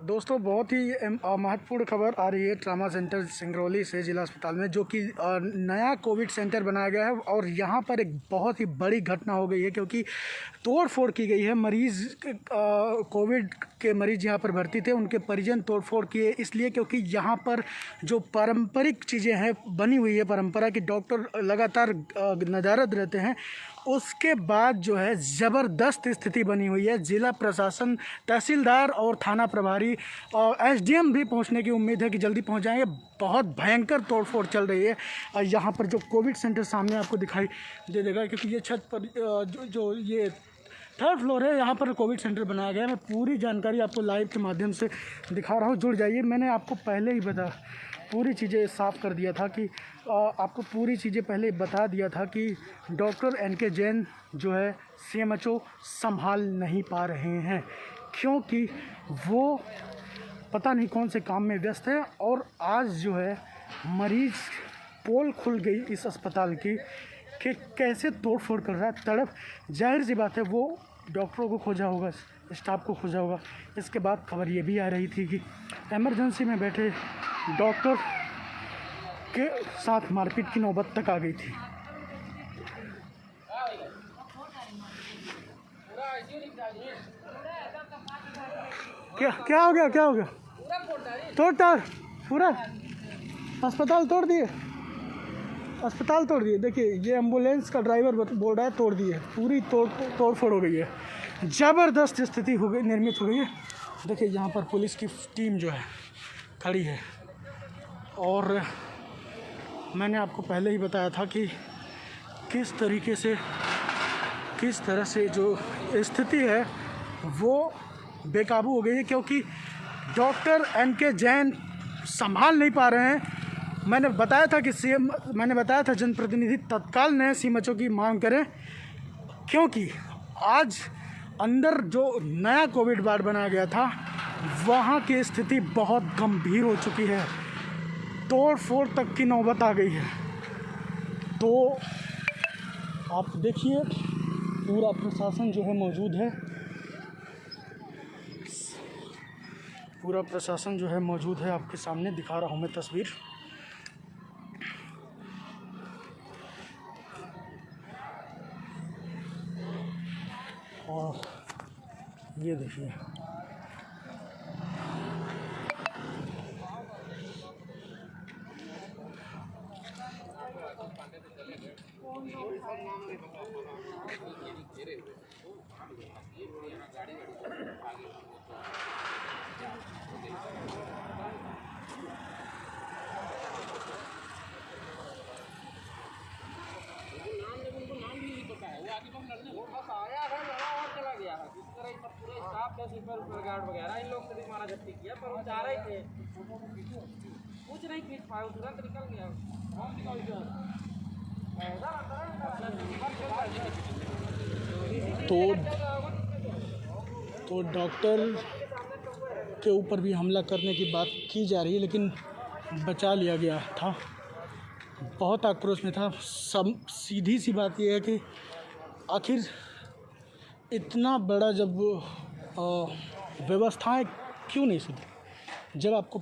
दोस्तों बहुत ही महत्वपूर्ण खबर आ रही है ट्रामा सेंटर सिंगरौली से जिला अस्पताल में, जो कि नया कोविड सेंटर बनाया गया है। और यहाँ पर एक बहुत ही बड़ी घटना हो गई है, क्योंकि तोड़ फोड़ की गई है। मरीज़ कोविड के मरीज़ यहाँ पर भर्ती थे, उनके परिजन तोड़ फोड़ किए इसलिए क्योंकि यहाँ पर जो पारंपरिक चीज़ें हैं बनी हुई है, परंपरा की डॉक्टर लगातार नज़ारत रहते हैं। उसके बाद जो है ज़बरदस्त स्थिति बनी हुई है। ज़िला प्रशासन, तहसीलदार और थाना प्रभारी और एसडीएम भी पहुंचने की उम्मीद है कि जल्दी पहुंच जाएंगे। बहुत भयंकर तोड़फोड़ चल रही है। यहाँ पर जो कोविड सेंटर सामने आपको दिखाई दे देगा, क्योंकि ये छत पर जो ये 3rd फ्लोर है, यहाँ पर कोविड सेंटर बनाया गया है। मैं पूरी जानकारी आपको लाइव के माध्यम से दिखा रहा हूँ, जुड़ जाइए। मैंने आपको पहले ही पूरी चीज़ें साफ़ कर दिया था कि आपको पूरी चीज़ें पहले बता दिया था कि डॉक्टर एनके जैन जो है सीएमएचओ संभाल नहीं पा रहे हैं, क्योंकि वो पता नहीं कौन से काम में व्यस्त है। और आज जो है मरीज़ पोल खुल गई इस अस्पताल की कि कैसे तोड़फोड़ कर रहा है, तड़प। जाहिर सी बात है वो डॉक्टरों को खोजा होगा, स्टाफ को खोजा होगा। इसके बाद खबर ये भी आ रही थी कि इमरजेंसी में बैठे डॉक्टर के साथ मारपीट की नौबत तक आ गई थी। क्या हो गया? तोड़ पूरा अस्पताल तोड़ दिए। देखिए ये एम्बुलेंस का ड्राइवर बोल रहा है तोड़ दिए, पूरी तोड़ फोड़ हो गई है। ज़बरदस्त स्थिति निर्मित हो गई है। देखिए यहाँ पर पुलिस की टीम जो है खड़ी है, और मैंने आपको पहले ही बताया था कि किस तरह से जो स्थिति है वो बेकाबू हो गई है, क्योंकि डॉक्टर एनके जैन संभाल नहीं पा रहे हैं। मैंने बताया था जनप्रतिनिधि तत्काल नए सीएमएचओ की मांग करें, क्योंकि आज अंदर जो नया कोविड वार्ड बनाया गया था वहाँ की स्थिति बहुत गंभीर हो चुकी है, तोड़ फोड़ तक की नौबत आ गई है। तो आप देखिए पूरा प्रशासन जो है मौजूद है, आपके सामने दिखा रहा हूँ मैं तस्वीर। और ये देखिए वगैरह इन लोग से भी मारा झपटी किया, पर वो जा रहे थे, कुछ नहीं खींच पाए, तुरंत निकल गया। तो डॉक्टर के ऊपर भी हमला करने की बात की जा रही है, लेकिन बचा लिया गया था। बहुत आक्रोश में था। सीधी सी बात यह है कि आखिर इतना बड़ा जब व्यवस्थाएं क्यों नहीं सुधरी। जब आपको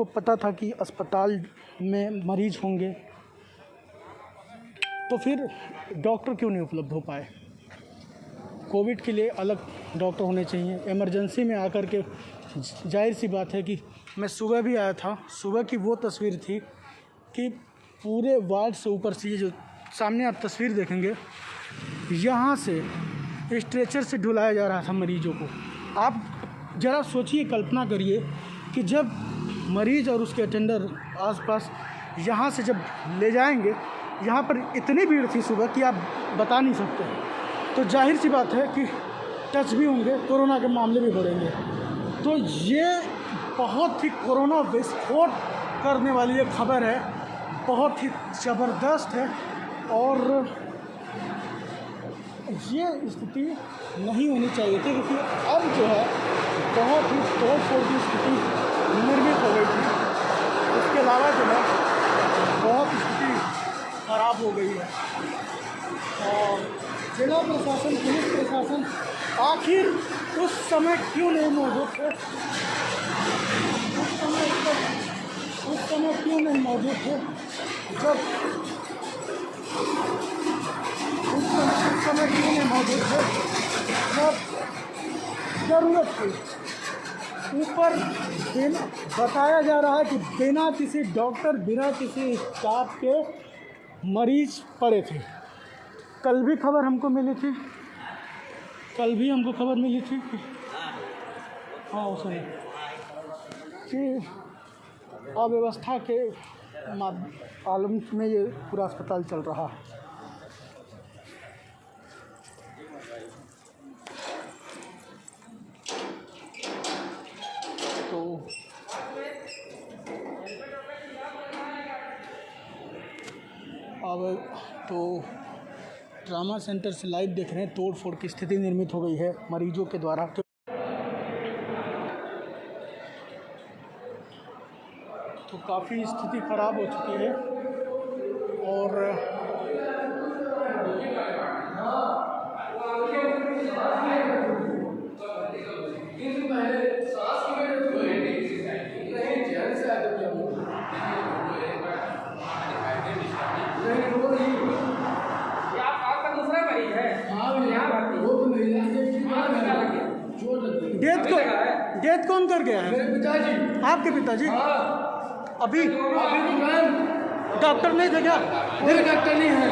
पता था कि अस्पताल में मरीज़ होंगे, तो फिर डॉक्टर क्यों नहीं उपलब्ध हो पाए। कोविड के लिए अलग डॉक्टर होने चाहिए। इमरजेंसी में आकर के जाहिर सी बात है कि मैं सुबह भी आया था, सुबह की वो तस्वीर थी कि पूरे वार्ड से ऊपर से ये जो सामने आप तस्वीर देखेंगे, यहाँ से स्ट्रेचर से ढुलाया जा रहा था मरीजों को। आप ज़रा सोचिए, कल्पना करिए कि जब मरीज़ और उसके अटेंडर आसपास यहाँ से जब ले जाएंगे, यहाँ पर इतनी भीड़ थी सुबह कि आप बता नहीं सकते। तो जाहिर सी बात है कि टच भी होंगे, कोरोना के मामले भी बढ़ेंगे। तो ये बहुत ही कोरोना विस्फोट करने वाली एक खबर है, बहुत ही ज़बरदस्त है। और ये स्थिति नहीं होनी चाहिए थी, क्योंकि अब जो है बहुत ही तोड़ फोड़ की स्थिति निर्मित हो गई थी। इसके अलावा जो है बहुत स्थिति खराब हो गई है। और जिला प्रशासन, पुलिस प्रशासन आखिर उस समय क्यों नहीं मौजूद थे? उस समय क्यों नहीं मौजूद थे जब उस समय क्यों नहीं मौजूद थे जब ज़रूरत थी? ऊपर बताया जा रहा है कि बिना किसी डॉक्टर, बिना किसी स्टाफ के मरीज पड़े थे। कल भी खबर हमको मिली थी, कल भी हमको खबर मिली थी हाँ उसमें कि अव्यवस्था के आलम में ये पूरा अस्पताल चल रहा है। तो ट्रामा सेंटर से लाइव देख रहे हैं, तोड़ फोड़ की स्थिति निर्मित हो गई है मरीजों के द्वारा। तो काफ़ी स्थिति खराब हो चुकी है और डेथ कौन कर गया है? मेरे पिताजी। आपके पिताजी? अभी डॉक्टर नहीं थे क्या? कोई डॉक्टर नहीं है,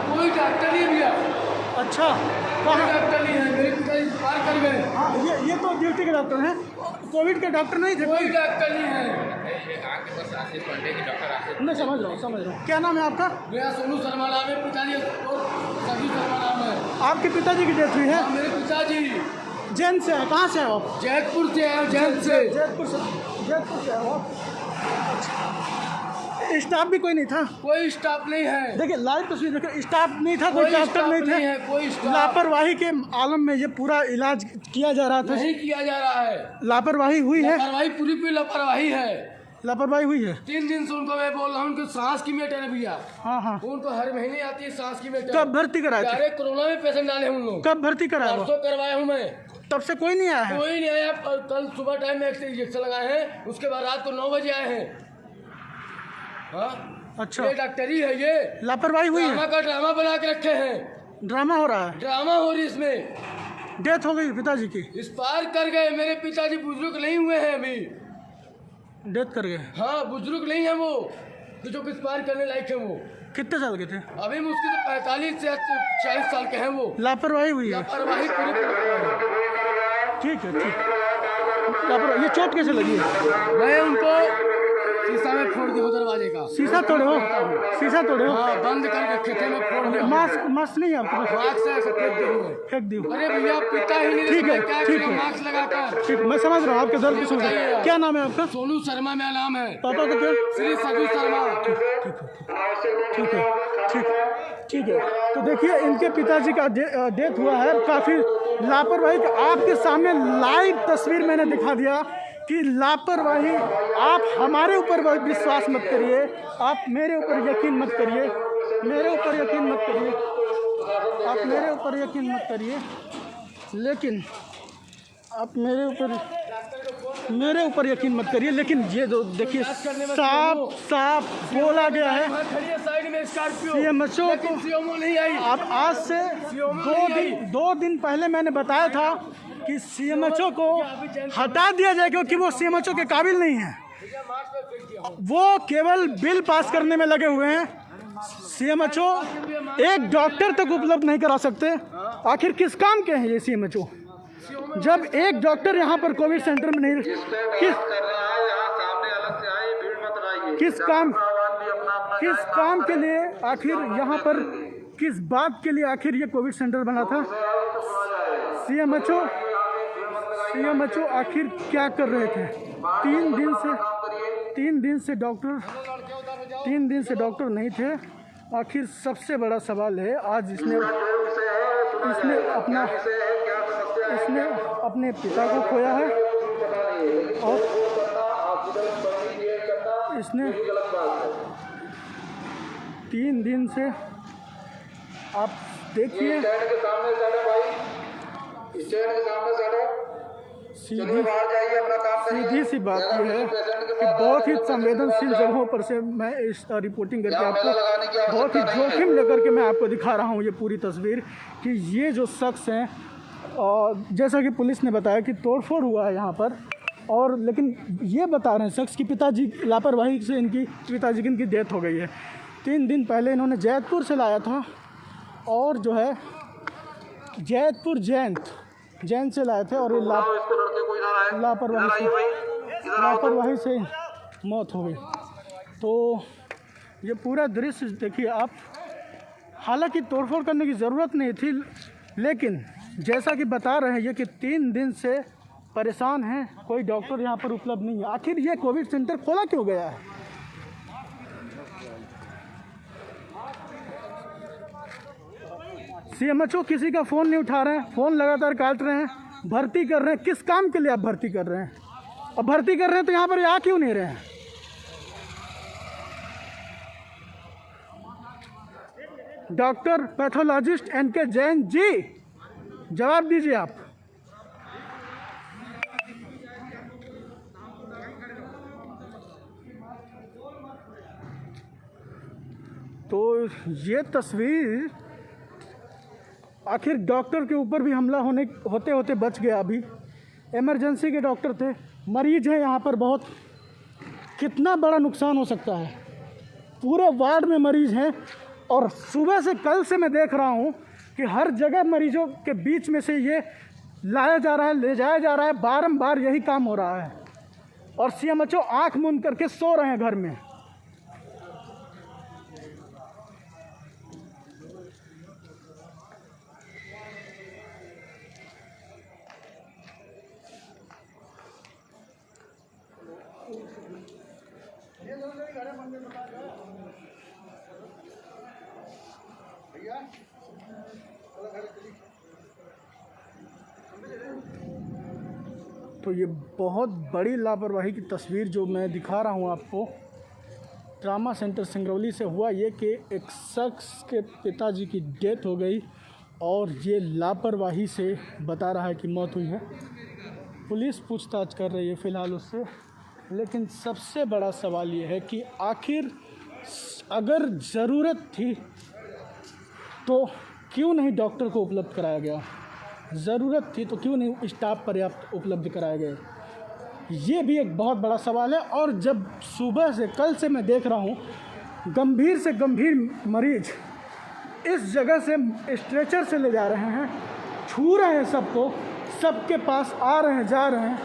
कोई डॉक्टर नहीं भैया। अच्छा, कोई डॉक्टर नहीं है, मेरे पिताजी पार कर गए। हाँ, ये तो ड्यूटी के डॉक्टर हैं, कोविड के डॉक्टर नहीं थे? कोई डॉक्टर नहीं है। मैं समझ रहा हूँ। क्या नाम है आपका? मेरा सोनू शर्मा नाम है, पिताजी और सभी शर्मा नाम है। आपके पिताजी की डेथ हुई है? मेरे पिताजी जैन से है। कहाँ से है आप? जैतपुर से है। जैतपुर से है आप? स्टाफ भी कोई नहीं था? कोई स्टाफ नहीं है। देखिए लाइव तस्वीर देखिए, स्टाफ नहीं था, कोई डॉक्टर नहीं थे, कोई लापरवाही के आलम में ये पूरा इलाज किया जा रहा था। नहीं किया जा रहा है, लापरवाही हुई है, लापरवाही पूरी लापरवाही है। लापरवाही हुई है। 3 दिन से उनको मैं बोल रहा हूँ, उनको सांस की मेटर है भैया। हाँ उनको हर महीने आती है सांस की मेटर। कब भर्ती कराए थे? अरे कोरोना में पेशेंट डाले उन लोग। कब भर्ती कराया? परसों करवाया हूँ मैं। तब से कोई नहीं आया है? कोई नहीं आया। कल सुबह टाइम में इंजेक्शन लगाए हैं, उसके बाद रात को 9 बजे आए हैं। हाँ अच्छा, ये डॉक्टरी है, ये लापरवाही हुई है। ड्रामा बना के रखे हैं। ड्रामा हो रहा है, ड्रामा हो रही इसमें। डेथ हो गई पिताजी की? इस पार कर गए। मेरे पिताजी बुजुर्ग नहीं हुए हैं अभी, डेथ कर गए। हाँ बुजुर्ग नहीं है वो, जो किस पार करने लायक है वो। कितने साल के थे? अभी मुश्किल से 45 से 40 साल के हैं वो। लापरवाही हुई है। लापरवाही पूरी ठीक है, ये चोट कैसे लगी है? मैं उनको शीशा में फोड़ दिया दरवाजे का। शीशा तोड़े हो? शीशा तोड़े हो? हाँ, बंद करके रखे थे, मैं फोड़ दिया। मास्क नहीं है आपके पास? मास्क से ऐसे फेंक दियो। अरे भैया पिता ही नहीं। ठीक है, मास्क लगाकर। ठीक, मैं समझ रहा हूँ आपके दर्द को समझ रहा हूँ। क्या नाम है आपका? सोनू शर्मा मेरा नाम है। पापा का क्या? श्री सजू शर्मा। ठीक है। तो देखिए इनके पिताजी का डेथ हुआ है, काफ़ी लापरवाही। आपके सामने लाइव तस्वीर मैंने दिखा दिया कि लापरवाही। आप हमारे ऊपर विश्वास मत करिए, आप मेरे ऊपर यकीन मत करिए, आप मेरे ऊपर यकीन मत करिए, लेकिन ये जो देखिए साफ बोला गया है सीएमएचओ को। नहीं आई। अब आज से 2 दिन पहले मैंने बताया था कि सीएमएचओ को हटा दिया जाए, क्योंकि वो सीएमएचओ के काबिल नहीं है। वो केवल बिल पास करने में लगे हुए हैं। सीएमएचओ एक डॉक्टर तक उपलब्ध नहीं करा सकते। आखिर किस काम के हैं ये सीएमएचओ? जब एक डॉक्टर यहाँ पर कोविड सेंटर में नहीं, किस काम के लिए आखिर यहाँ पर, किस बात के लिए आखिर ये कोविड सेंटर बना था? सीएमएचओ आखिर क्या कर रहे थे? 3 दिन से डॉक्टर नहीं थे। आखिर सबसे बड़ा सवाल है, आज इसने अपने पिता को खोया है और इसने 3 दिन से, आप देखिए स्टैंड के सामने सड़ है भाई, स्टैंड के सामने सड़ है। चलिए बाहर जाइए, अपना काम करिए। सीधी सी बात यह है कि बहुत ही संवेदनशील जगहों पर से मैं इस रिपोर्टिंग करके आपको बहुत ही जोखिम लेकर के मैं आपको दिखा रहा हूँ ये पूरी तस्वीर कि ये जो शख्स हैं, और जैसा कि पुलिस ने बताया कि तोड़फोड़ हुआ है यहाँ पर, और लेकिन ये बता रहे हैं शख्स की पिताजी लापरवाही से इनकी पिताजी की इनकी डेथ हो गई है। 3 दिन पहले इन्होंने जैतपुर से लाया था, और जो है जैतपुर जैन से लाए थे, और ये लापरवाही से मौत हो गई। तो ये पूरा दृश्य देखिए आप। हालांकि तोड़फोड़ करने की ज़रूरत नहीं थी, लेकिन जैसा कि बता रहे हैं ये कि 3 दिन से परेशान हैं, कोई डॉक्टर यहाँ पर उपलब्ध नहीं है। आखिर ये कोविड सेंटर खोला क्यों गया है? सीएमएचओ किसी का फ़ोन नहीं उठा रहे हैं, फ़ोन लगातार काट रहे हैं, भर्ती कर रहे हैं। किस काम के लिए आप भर्ती कर रहे हैं? और भर्ती कर रहे हैं तो यहाँ पर आ क्यों नहीं रहे हैं? Doctor pathologist N K Jain ji, जवाब दीजिए आप। तो ये तस्वीर, आखिर डॉक्टर के ऊपर भी हमला होते होते बच गया। अभी इमरजेंसी के डॉक्टर थे, मरीज हैं यहाँ पर बहुत, कितना बड़ा नुकसान हो सकता है। पूरे वार्ड में मरीज हैं, और सुबह से कल से मैं देख रहा हूँ कि हर जगह मरीजों के बीच में से ये लाया जा रहा है, ले जाया जा रहा है, बारंबार यही काम हो रहा है। और सीएमएचओ आँख मूंद करके सो रहे हैं घर में। तो ये बहुत बड़ी लापरवाही की तस्वीर जो मैं दिखा रहा हूँ आपको, ट्रामा सेंटर सिंगरौली से हुआ ये कि एक शख्स के पिताजी की डेथ हो गई, और ये लापरवाही से बता रहा है कि मौत हुई है। पुलिस पूछताछ कर रही है फ़िलहाल उससे, लेकिन सबसे बड़ा सवाल ये है कि आखिर अगर ज़रूरत थी तो क्यों नहीं डॉक्टर को उपलब्ध कराया गया? ज़रूरत थी तो क्यों नहीं स्टाफ पर्याप्त उपलब्ध कराया गया? ये भी एक बहुत बड़ा सवाल है। और जब सुबह से कल से मैं देख रहा हूँ, गंभीर से गंभीर मरीज इस जगह से स्ट्रेचर से ले जा रहे हैं, छू रहे हैं सबको, सबके पास आ रहे हैं, जा रहे हैं,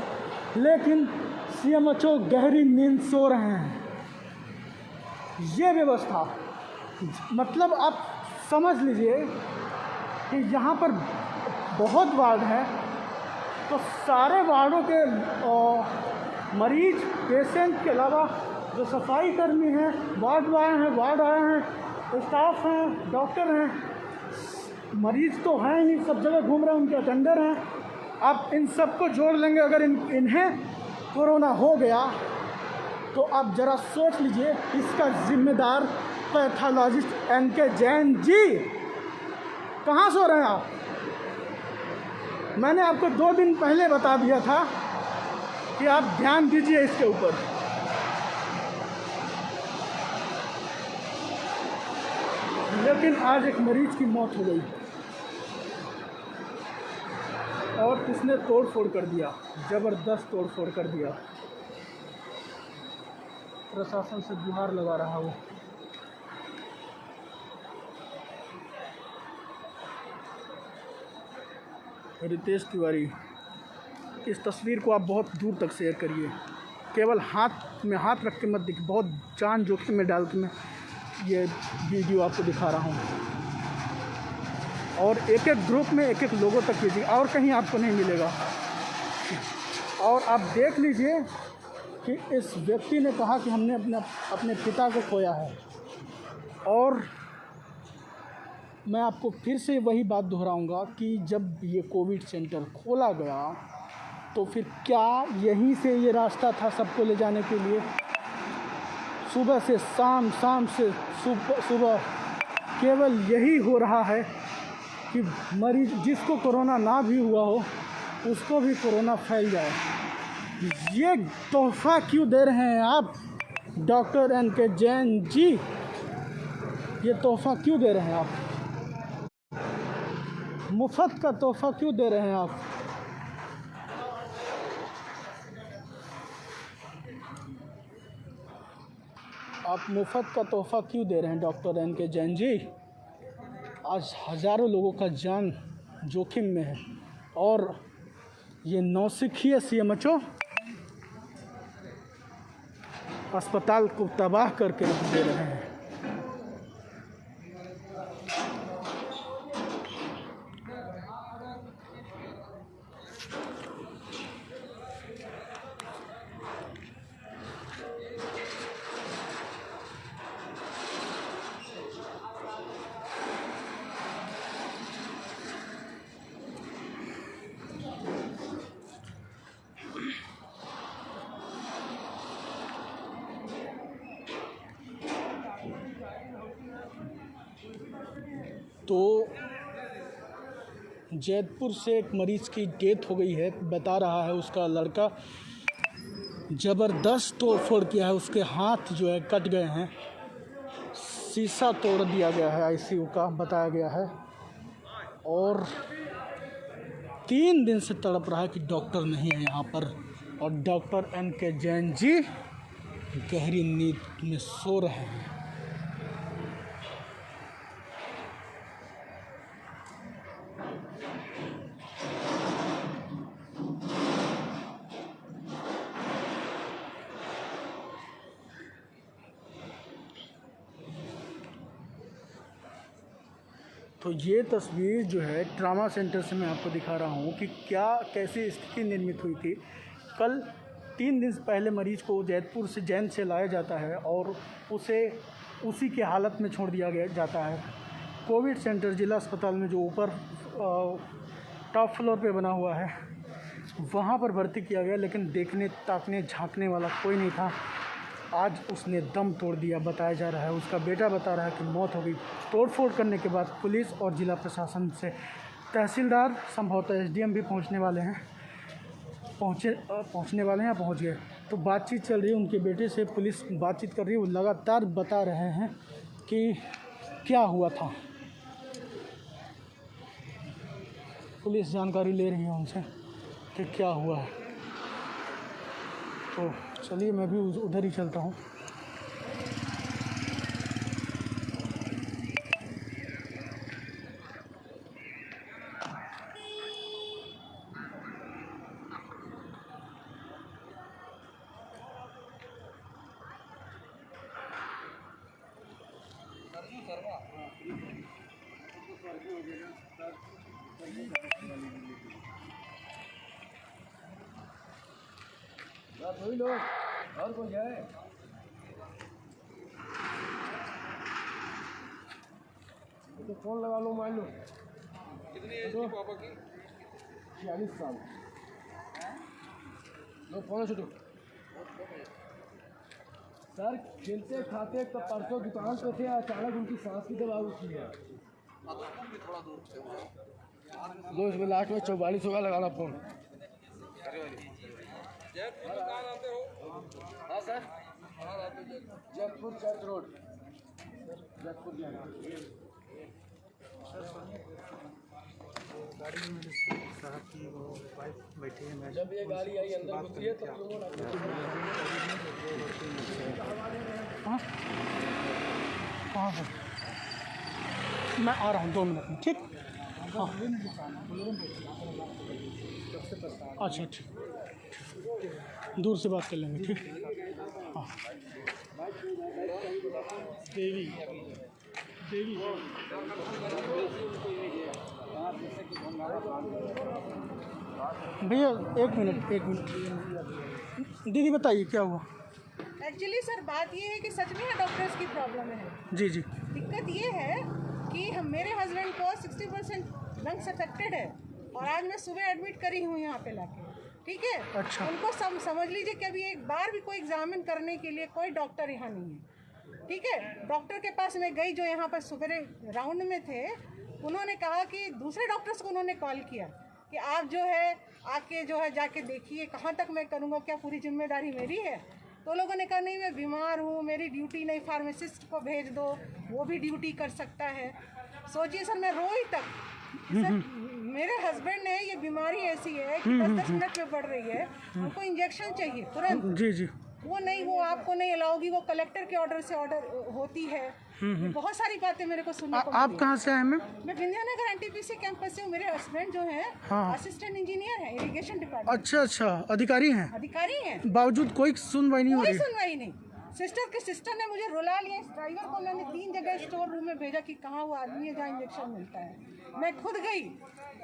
लेकिन सीएमएचओ गहरी नींद सो रहे हैं। ये व्यवस्था, मतलब आप समझ लीजिए कि यहाँ पर बहुत वार्ड है, तो सारे वार्डों के मरीज, पेशेंट के अलावा जो सफाई कर्मी हैं, वार्ड आए हैं, स्टाफ हैं, डॉक्टर हैं, मरीज तो हैं ही, सब जगह घूम रहे हैं, उनके अटेंडर हैं। आप इन सबको जोड़ लेंगे, अगर इन्हें कोरोना हो गया तो आप ज़रा सोच लीजिए इसका जिम्मेदार पैथोलॉजिस्ट एनके जैन जी कहाँ सो रहे हैं आप? मैंने आपको 2 दिन पहले बता दिया था कि आप ध्यान दीजिए इसके ऊपर। लेकिन आज एक मरीज की मौत हो गई, और उसने तोड़फोड़ कर दिया, ज़बरदस्त तोड़फोड़ कर दिया। प्रशासन से गुहार लगा रहा वो। रितेश तिवारी, इस तस्वीर को आप बहुत दूर तक शेयर करिए, केवल हाथ में हाथ रख के मत दिख, बहुत जान जोखिम में डाल के मैं ये वीडियो आपको दिखा रहा हूँ। और एक एक ग्रुप में एक एक लोगों तक कीजिए, और कहीं आपको नहीं मिलेगा। और आप देख लीजिए कि इस व्यक्ति ने कहा कि हमने अपने पिता को खोया है, और मैं आपको फिर से वही बात दोहराऊंगा कि जब ये कोविड सेंटर खोला गया तो फिर क्या यहीं से ये रास्ता था सबको ले जाने के लिए? सुबह से शाम, शाम से सुबह केवल यही हो रहा है कि मरीज जिसको कोरोना ना भी हुआ हो उसको भी कोरोना फैल जाए। ये तोहफा क्यों दे रहे हैं आप डॉक्टर NK जैन जी? ये तोहफा क्यों दे रहे हैं आप? मुफ्त का तोहफा क्यों दे रहे हैं आप? आप मुफ्त का तोहफा क्यों दे रहे हैं डॉक्टर NK जैन जी? आज हज़ारों लोगों का जान जोखिम में है और ये नौसिखिए CMHO अस्पताल को तबाह करके रख दे रहे हैं। तो जैतपुर से एक मरीज़ की डेथ हो गई है, बता रहा है उसका लड़का ज़बरदस्त तोड़फोड़ किया है, उसके हाथ जो है कट गए हैं, शीशा तोड़ दिया गया है ICU का बताया गया है और 3 दिन से तड़प रहा है कि डॉक्टर नहीं है यहाँ पर और डॉक्टर NK जैन जी गहरी नींद में सो रहे हैं। तो ये तस्वीर जो है ट्रामा सेंटर से मैं आपको दिखा रहा हूँ कि क्या कैसी स्थिति निर्मित हुई थी। कल 3 दिन पहले मरीज़ को जैतपुर से जैन से लाया जाता है और उसे उसी के हालत में छोड़ दिया गया जाता है। कोविड सेंटर जिला अस्पताल में जो ऊपर टॉप फ्लोर पे बना हुआ है वहाँ पर भर्ती किया गया, लेकिन देखने ताकने झांकने वाला कोई नहीं था। आज उसने दम तोड़ दिया बताया जा रहा है। उसका बेटा बता रहा है कि मौत हो गई। तोड़फोड़ करने के बाद पुलिस और जिला प्रशासन से तहसीलदार संभवतः SDM भी पहुंचने वाले हैं या पहुंच गए। तो बातचीत चल रही है उनके बेटे से, पुलिस बातचीत कर रही है। वो लगातार बता रहे हैं कि क्या हुआ था। पुलिस जानकारी ले रही है उनसे कि क्या हुआ है। तो चलिए मैं भी उधर ही चलता हूँ। वही लोग और कोई है? तो फोन लगा लो, मान लो। कितनी एज थी पापा की? 46 साल। लो फोन छुटो। सर खेलते खाते तो परसों दुकान पे थे, अचानक उनकी सांस की दबाव उठी है। लो इसमें लास्ट में 44 होगा, लगाना फोन। जयपुर में कहाँ आते हो? हाँ sir, Jaipur church road, Jaipur गाड़ी में साहब की वो वाइफ बैठी है। मैं जब ये गाड़ी आई अंदर घुसी है तब लोगों ने कहाँ पर? मैं आ रहा हूँ 2 मिनट में, ठीक? हाँ अच्छा ठीक, दूर से बात कर लेंगे, ठीक? हाँ देवी भैया एक मिनट दीदी बताइए क्या हुआ? एक्चुअली सर बात ये है कि सच में डॉक्टर्स की प्रॉब्लम है। जी दिक्कत ये है कि मेरे हस्बैंड को 60% लंग्स अफेक्टेड है और आज मैं सुबह एडमिट करी हूँ यहाँ पे लाके, ठीक है? अच्छा। उनको समझ लीजिए कि अभी एक बार भी कोई एग्जामिन करने के लिए कोई डॉक्टर यहाँ नहीं है, ठीक है? डॉक्टर के पास मैं गई जो यहाँ पर सुबह राउंड में थे, उन्होंने कहा कि दूसरे डॉक्टर्स को उन्होंने कॉल किया कि आप जो है आके जो है जाके देखिए, कहाँ तक मैं करूँगा, क्या पूरी जिम्मेदारी मेरी है? तो लोगों ने कहा नहीं मैं बीमार हूँ, मेरी ड्यूटी नहीं, फार्मासिस्ट को भेज दो, वो भी ड्यूटी कर सकता है। सोचिए सर, मैं रोई तक। सर मेरे हस्बैंड ने, ये बीमारी ऐसी है कि 10-10 मिनट में बढ़ रही है, उनको इंजेक्शन चाहिए तुरंत। जी जी। वो नहीं, वो आपको नहीं अलाउगी, वो कलेक्टर के ऑर्डर से ऑर्डर होती है। बहुत सारी बातें मेरे को सुनने को आप मिली। कहाँ से आए मैम? मैं विंध्यानगर एनटीपीसी कैंपस से हूँ। मेरे हस्बैंड जो हैं असिस्टेंट इंजीनियर हैं इरिगेशन डिपार्टमेंट। अच्छा अच्छा, अधिकारी हैं? अधिकारी हैं, बावजूद कोई सुनवाई नहीं हो कोई रही? सुनवाई नहीं। सिस्टर ने मुझे रुला लिया। इस ड्राइवर को मैंने 3 जगह स्टोर रूम में भेजा कि कहाँ वो आदमी है जहाँ इंजेक्शन मिलता है। मैं खुद गई,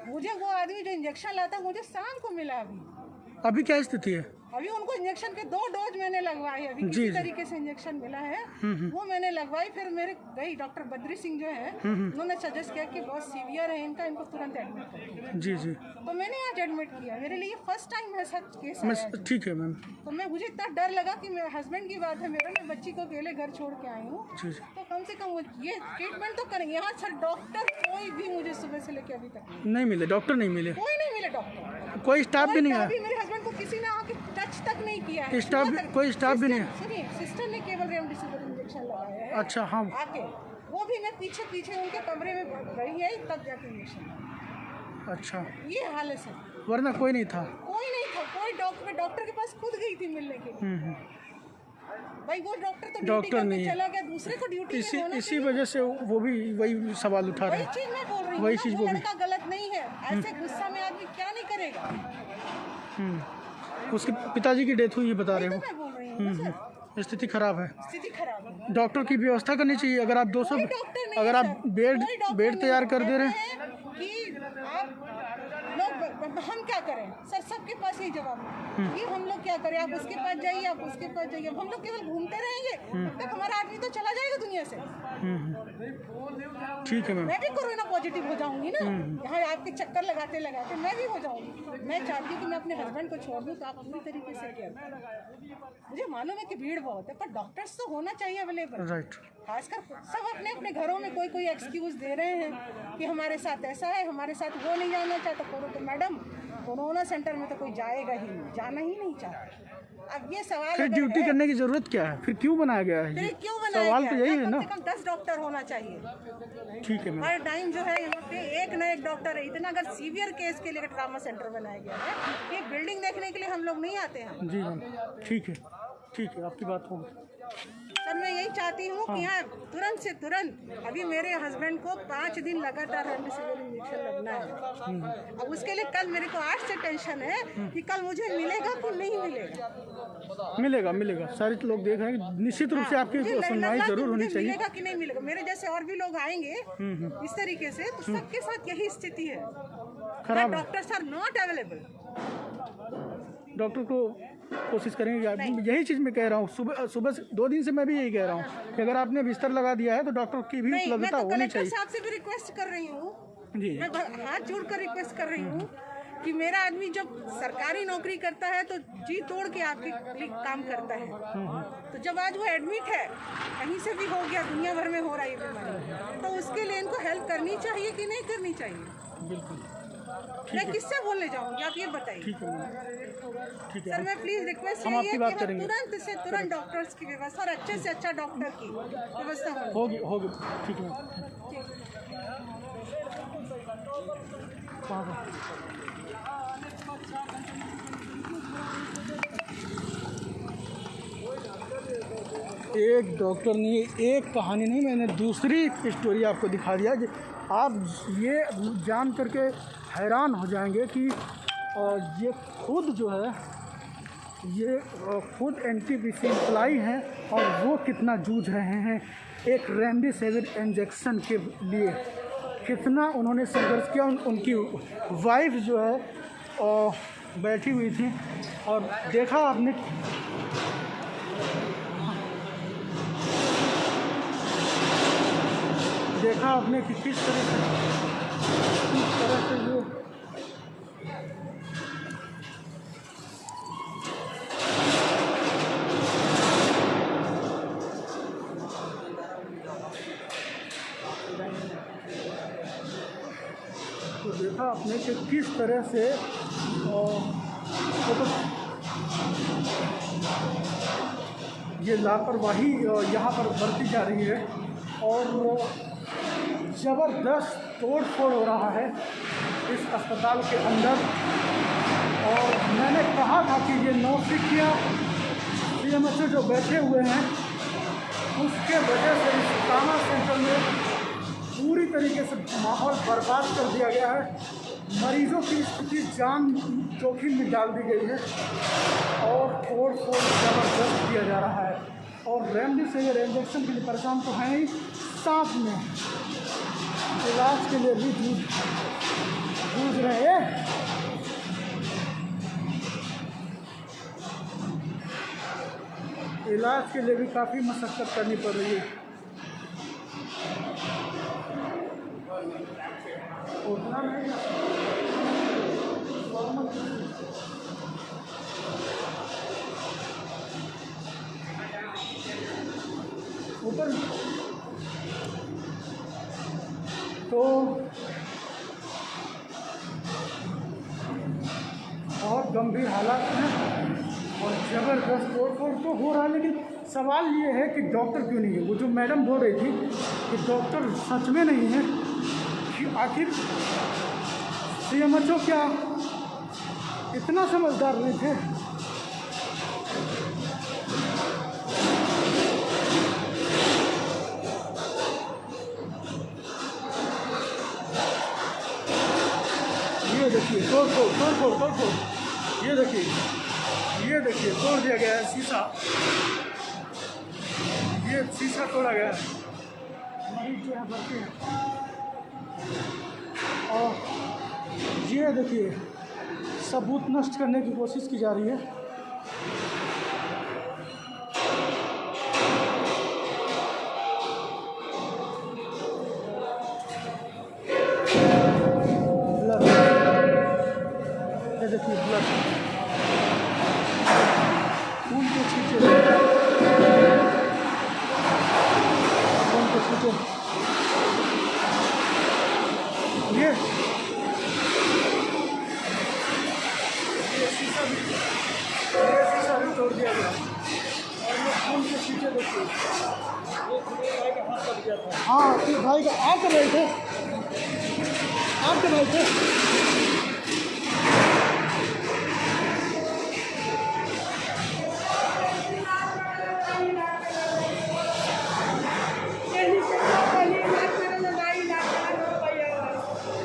मुझे वो आदमी जो इंजेक्शन लाता मुझे शाम को मिला। अभी क्या स्थिति है? अभी उनको इंजेक्शन के 2 डोज मैंने लगवाए। अभी किसी तरीके से इंजेक्शन मिला है, वो मैंने लगवाई। फिर मेरे गई डॉक्टर बद्री सिंह जो है, उन्होंने सजेस्ट किया कि बहुत सीवियर है इनका, इनको तुरंत एडमिट करो। जी जी। तो मैंने आज एडमिट किया। मेरे लिए फर्स्ट टाइम ऐसा केस आया है। ठीक है मैम। तो मुझे इतना डर लगा कि मेरे हस्बैंड की बात है, मेरा, मैं बच्ची को अकेले घर छोड़ के आई हूँ, तो कम से कम ये ट्रीटमेंट तो करेंगे। यहाँ सर डॉक्टर कोई भी मुझे सुबह से लेके अभी तक नहीं मिले, डॉक्टर नहीं मिले, कोई नहीं मिले डॉक्टर, कोई स्टाफ भी नहीं आया? अभी मेरे हस्बैंड को किसी ने आके टच तक नहीं किया है। स्टाफ, कोई स्टाफ भी नहीं है? सुनिए, सिस्टर ने केवल रेमडेसिविर इंजेक्शन लगाया है। अच्छा हाँ। आके वो भी मैं पीछे उनके कमरे में गई है तब जाके इंजेक्शन। अच्छा, ये हाल है सर, वरना कोई नहीं था? कोई नहीं था। कोई डॉक्टर के पास खुद गई थी मिलने के लिए। भाई वो डॉक्टर तो डॉक्टर नहीं चला गया, दूसरे को ड्यूटी इसी वजह से वो भी वही सवाल उठा रहे वही हैं। चीज मैं बोल रही हूँ, वही चीज वो वो भी। लड़का गलत नहीं है। ऐसे गुस्सा में आदमी क्या नहीं करेगा। उसके पिताजी की डेथ हुई, ये बता रहे तो हो? मैं बोल रही हूँ ना सर, स्थिति खराब है। स्थिति खराब है। डॉक्टर की व्यवस्था करनी चाहिए। अगर आप 200, कोई डॉक्टर नहीं अगर है आप सर, बेड कोई डॉक्टर बेड नहीं तैयार कर दे रहे कहते हैं हैं कि आप लोग, हम क्या करें सर? सबके पास यही जवाब है कि हम लोग क्या करें, आप उसके पास जाइए, आप उसके पास जाइए। हम लोग केवल घूमते रहेंगे, तब तक हमारा आदमी तो चला जाएगा दुनिया से। ठीक है मैम। मैं भी कोरोना पॉजिटिव हो जाऊंगी ना, यहाँ आपके चक्कर लगाते लगाते मैं भी हो जाऊंगी। मैं चाहती हूँ कि मैं अपने हस्बैंड को छोड़ दूँ, तो आप पूरी तरीके से केयर। मुझे मालूम है कि भीड़ बहुत है, पर डॉक्टर्स तो होना चाहिए अवेलेबल। राइट। खासकर सब अपने अपने घरों में कोई एक्सक्यूज दे रहे हैं कि हमारे साथ ऐसा है, हमारे साथ वो नहीं जाना चाहता। तो मैडम, कोरोना सेंटर में तो कोई जाएगा ही नहीं, जाना ही नहीं चाहता। अब ये सवाल फिर ड्यूटी करने की जरूरत क्या है? फिर क्यों बनाया गया है? फिर क्यों बनाया सवाल गया तो है? यही है ना। कम से कम 10 डॉक्टर होना चाहिए। ठीक है मैम। हर टाइम जो है यहाँ पे एक न एक डॉक्टर है। इतना अगर सीवियर केस के लिए ट्रामा सेंटर बनाया गया है, ये बिल्डिंग देखने के लिए हम लोग नहीं आते हैं। जी मैम, ठीक है, ठीक है, आपकी बात होगी। सर मैं यही चाहती हूँ कि यहाँ तुरंत से तुरंत, अभी मेरे हस्बैंड को 5 दिन लगातार रेमडेसिविर इंजेक्शन लगना है। अब उसके लिए कल मेरे को आज से टेंशन है कि कल मुझे मिलेगा कि नहीं मिलेगा। मिलेगा मिलेगा, सारे लोग देख रहे हैं। निश्चित रूप से आपकी मुझे सुनवाई लगा कि जरूर होनी मुझे चाहिए। मिलेगा कि नहीं मिलेगा। मेरे जैसे और भी लोग आएंगे इस तरीके से, तो सबके साथ यही स्थिति है। खराब है। Doctors are not available. Doctor को कोशिश करेंगे। यही चीज़ मैं कह रहा हूँ, सुबह से 2 दिन से मैं भी यही कह रहा हूँ कि अगर आपने बिस्तर लगा दिया है तो डॉक्टर की भी नहीं, मैं उपलब्धता तो होनी कलेक्टर चाहिए। साहब से भी रिक्वेस्ट कर रही हूँ, जी मैं हाथ जोड़ कर रिक्वेस्ट कर रही हूँ कि मेरा आदमी जब सरकारी नौकरी करता है तो जी तोड़ के आपके लिए काम करता है। तो जब आज वो एडमिट है, कहीं से भी हो गया, दुनिया भर में हो रहा है ये बीमारी, तो उसके लिए इनको हेल्प करनी चाहिए कि नहीं करनी चाहिए? बिल्कुल। मैं किससे बोलने जाऊँगी, आप ये बताइए। ठीक है मैम, ठीक है। सर मैं प्लीज रिक्वेस्ट हम आपकी बात करेंगे। तुरंत से तुरंत डॉक्टर्स की व्यवस्था और अच्छे से अच्छा डॉक्टर की व्यवस्था होगी होगी, ठीक है मैम। एक डॉक्टर नहीं, एक कहानी नहीं, मैंने दूसरी स्टोरी आपको दिखा दिया कि आप ये जान करके हैरान हो जाएंगे कि ये खुद जो है, ये खुद एनटीपीसी एम्प्लॉई हैं और वो कितना जूझ रहे हैं एक रेमडेसिविर इंजेक्शन के लिए। कितना उन्होंने संघर्ष किया। उनकी वाइफ जो है बैठी हुई थी और देखा आपने कि किस तरह से वो आपने कि किस तरह से ये लापरवाही यहाँ पर बरती जा रही है और ज़बरदस्त तोड़ फोड़ हो रहा है इस अस्पताल के अंदर। और मैंने कहा था कि ये नौसिखिया CMHO जो बैठे हुए हैं उसके वजह से इस ट्रामा सेंटर में पूरी तरीके से माहौल बर्बाद कर दिया गया है। मरीजों की स्थिति जान जोखिम में डाल दी गई है और तोड़ फोड़ ज़बरदस्त किया जा रहा है। और रेमडेसिविर इंजेक्शन के लिए परेशान तो हैं ही, साथ में इलाज के लिए भी जूझ रहे हैं। इलाज के लिए भी काफ़ी मशक्क़त करनी पड़ रही है। उतना नहीं ऊपर तो बहुत गंभीर हालात हैं और ज़बरदस्त तोड़-फोड़ तो हो रहा है। लेकिन सवाल ये है कि डॉक्टर क्यों नहीं है? वो जो मैडम बोल रही थी कि डॉक्टर सच में नहीं है, कि आखिर CMHO क्या इतना समझदार नहीं थे? ये देखिए तोड़-फोड़, ये देखिए तोड़ दिया गया है शीशा, ये शीशा तोड़ा गया है। मरीज जो है भर्ती हैं और ये देखिए सबूत नष्ट करने की कोशिश की जा रही है। ब्लड, ये देखिए ब्लड, खून के छींटे, ये शीशा भी तोड़ दिया गया और ये खून के छींटे देखिए। हाँ, फिर भाई का आप कर रहे थे,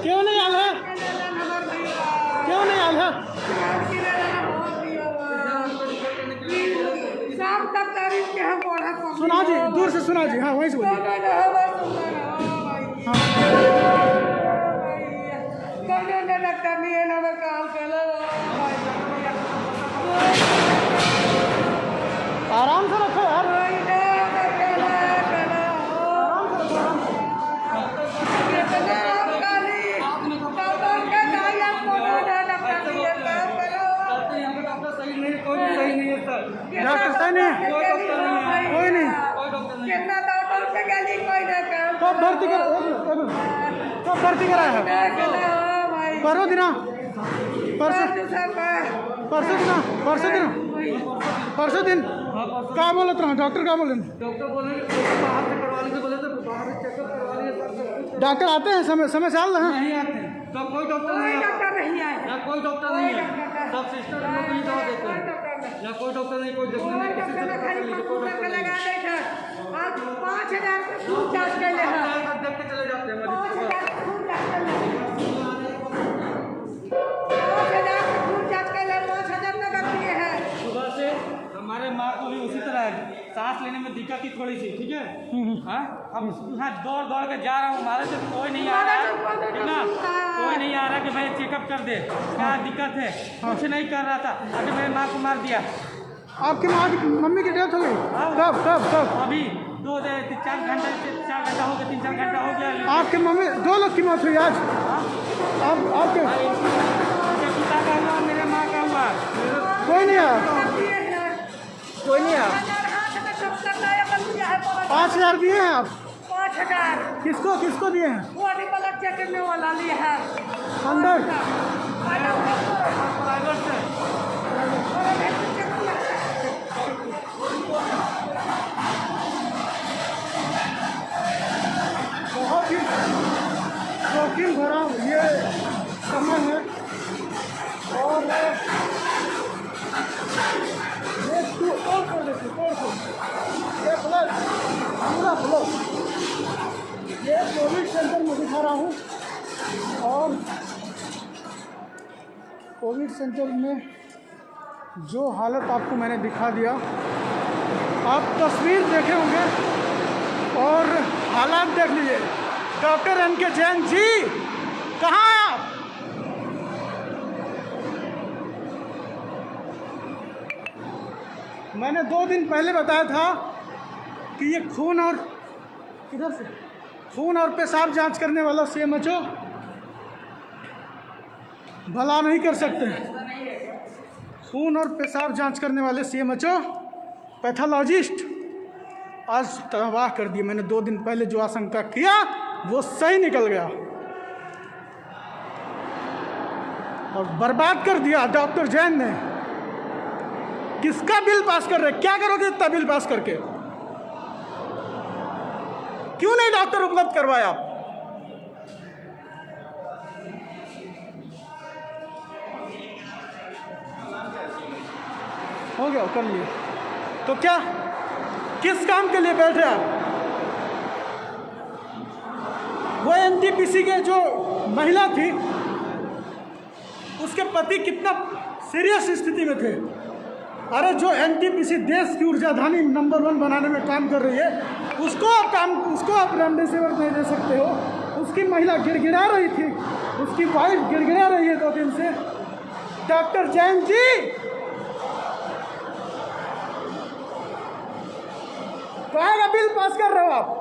क्यों नहीं आल है? सुना जी, दूर से सुना जी। हाँ, वहीं से बोलिए। आराम से रखो यार, डॉक्टर सही नहीं, कोई नहीं। कब भर्ती कराया है? परसों दिन क्या बोलत रहा? डॉक्टर क्या बोले? डॉक्टर आते हैं समय से आल रहे हैं? तो कोई डॉक्टर नहीं है, कोई डॉक्टर नहीं है, सब सिस्टर लोग ही दवा देते हैं, या कोई डॉक्टर नहीं, कोई देखने नहीं, किसी से पता नहीं, कोई डॉक्टर नहीं। 5,000 के खून जांच के लिए देख के चले जाते हैं। 5,000 के खून जांच के लिए 5,000 नगद दिए हैं। सुबह से हमारे माँ को भी उसी तरह है, सांस लेने में दिक्कत थी थोड़ी सी, ठीक है। हाँ, हम यहाँ दौड़ के जा रहा हूँ, हमारे से कोई नहीं आ रहा है, ठीक ना, कोई नहीं आ रहा कि भाई चेकअप कर दे, क्या दिक्कत है, कुछ नहीं कर रहा था, अभी मेरे माँ को मार दिया। आपकी माँ की मम्मी की डेथ हो गई? कब? अभी 2-4 घंटा हो गया, 3-4 घंटा हो गया। आपके मम्मी 2 लोग की मौत हुई आज? आपके पिता का हुआ, मेरे माँ का हुआ, कोई नहीं आया? 5,000 5,000 दिए हैं आप? 5,000 किसको किसको दिए हैं? वो अभी ब्लड चेक करने वाला लिए है अंदर प्राइवेट से बहुत ही जोखिम भरा ये समय है और ये तोड़ फोड़ देखिए, तोड़ फोड़, ये ब्लड पूरा ब्लड, ये कोविड सेंटर में दिखा रहा हूँ। और कोविड सेंटर में जो हालत आपको मैंने दिखा दिया, आप तस्वीर देखे होंगे और हालात देख लीजिए। डॉक्टर एनके जैन जी, कहाँ हैं आप? मैंने 2 दिन पहले बताया था कि ये खून और किधर से खून और पेशाब जांच करने वाला सीएमएचओ भला नहीं कर सकते। खून और पेशाब जांच करने वाले सीएमएचओ पैथोलॉजिस्ट आज तबाह कर दिए। मैंने 2 दिन पहले जो आशंका किया वो सही निकल गया और बर्बाद कर दिया डॉक्टर जैन ने। किसका बिल पास कर रहे, क्या करोगे इतना बिल पास करके? क्यों नहीं डॉक्टर उपलब्ध करवाया आप? हो गया, कर लिए तो क्या, किस काम के लिए बैठे आप? वो एनटीपीसी के जो महिला थी उसके पति कितना सीरियस स्थिति में थे। अरे जो एनटीपीसी देश की ऊर्जा धानी नंबर 1 बनाने में काम कर रही है, उसको आप रेमडेसिविर नहीं दे सकते हो। उसकी महिला गिड़गिड़ा रही थी, उसकी वाइफ गिड़गिड़ा रही है 2 दिन से। डॉक्टर जैन जी, काहे का बिल पास कर रहे हो आप?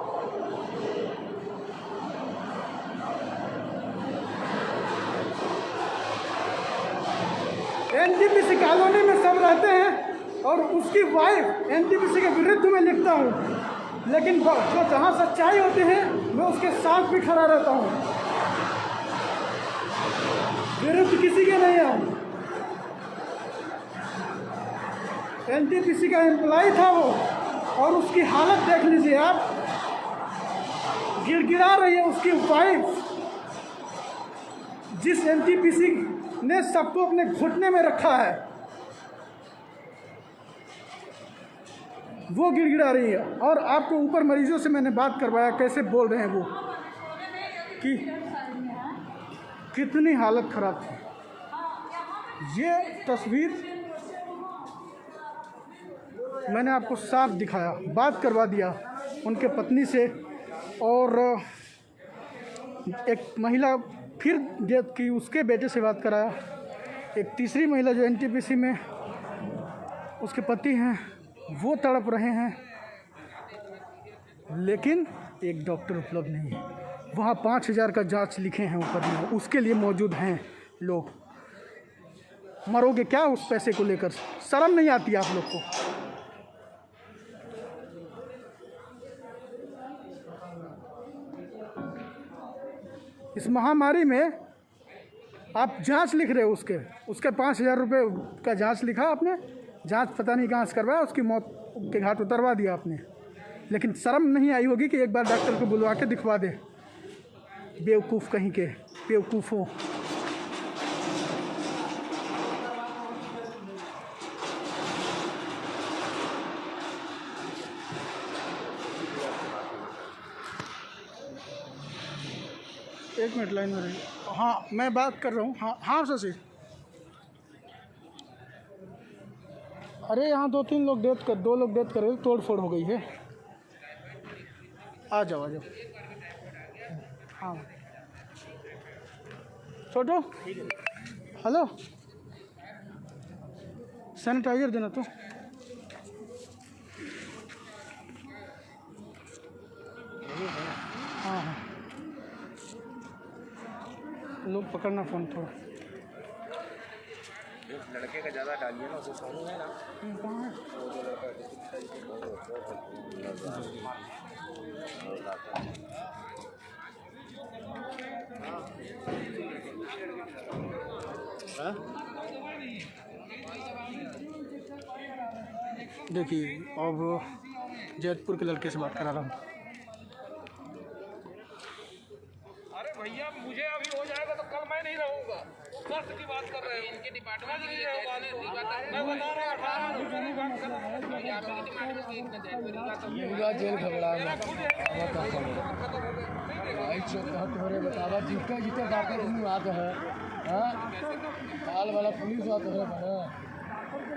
एनटीपीसी कॉलोनी में सब रहते हैं और उसकी वाइफ एनटीपीसी के विरुद्ध में लिखता हूँ, लेकिन जो जहाँ सच्चाई होती है मैं उसके साथ भी खड़ा रहता हूँ, विरुद्ध किसी के नहीं हूँ। एनटीपीसी का एम्प्लॉय था वो, और उसकी हालत देख लीजिए आप, गिड़गिड़ा रही है उसकी वाइफ। जिस एनटीपीसी ने सबको अपने घुटने में रखा है वो गिड़गिड़ा रही है। और आपको ऊपर मरीजों से मैंने बात करवाया, कैसे बोल रहे हैं वो कि कितनी हालत खराब थी। ये तस्वीर मैंने आपको साफ दिखाया, बात करवा दिया उनके पत्नी से। और एक महिला फिर डेथ की, उसके बेटे से बात कराया। एक तीसरी महिला जो एनटीपीसी में उसके पति हैं वो तड़प रहे हैं, लेकिन एक डॉक्टर उपलब्ध नहीं है। वहाँ 5,000 का जांच लिखे हैं ऊपर में, उसके लिए मौजूद हैं लोग। मरोगे क्या उस पैसे को लेकर? शर्म नहीं आती आप लोग को? इस महामारी में आप जांच लिख रहे हो, उसके 5,000 रुपये का जांच लिखा आपने, जांच पता नहीं कहाँ से करवाया, उसकी मौत के घाट उतरवा दिया आपने। लेकिन शर्म नहीं आई होगी कि एक बार डॉक्टर को बुलवा के दिखवा दे। बेवकूफ़ कहीं के, बेवकूफ़ हो। एक मिनट लाइन में रहिए। हाँ, मैं बात कर रहा हूँ। हाँ हाँ शशि, अरे यहाँ 2 लोग डेथ कर रहे, तोड़ फोड़ हो गई है। आ जाओ आ जाओ। हाँ छोटो, हेलो, सैनिटाइजर देना तो। हाँ हाँ, लोग पकड़ना फ़ोन थोड़ा। लड़के का ज़्यादा डालिए ना, उसे सोनू है ना। कहाँ है? देखिए अब जैतपुर के लड़के से बात करा रहा हूँ। अरे भैया मुझे अभी हो जाएगा तो कल मैं नहीं रहूंगा। स्वास्थ्य की बात कर रहे हैं, इनके डिपार्टमेंट की मैं बता रहा हूँ 18 की बात कर रहा हूँ। पूरा जेल घबरा गया। भाई चौकहट हो रहे बतावा जितने जितने डॉक्टर आते हैं हाँ काल वाला पुलिस आते है बना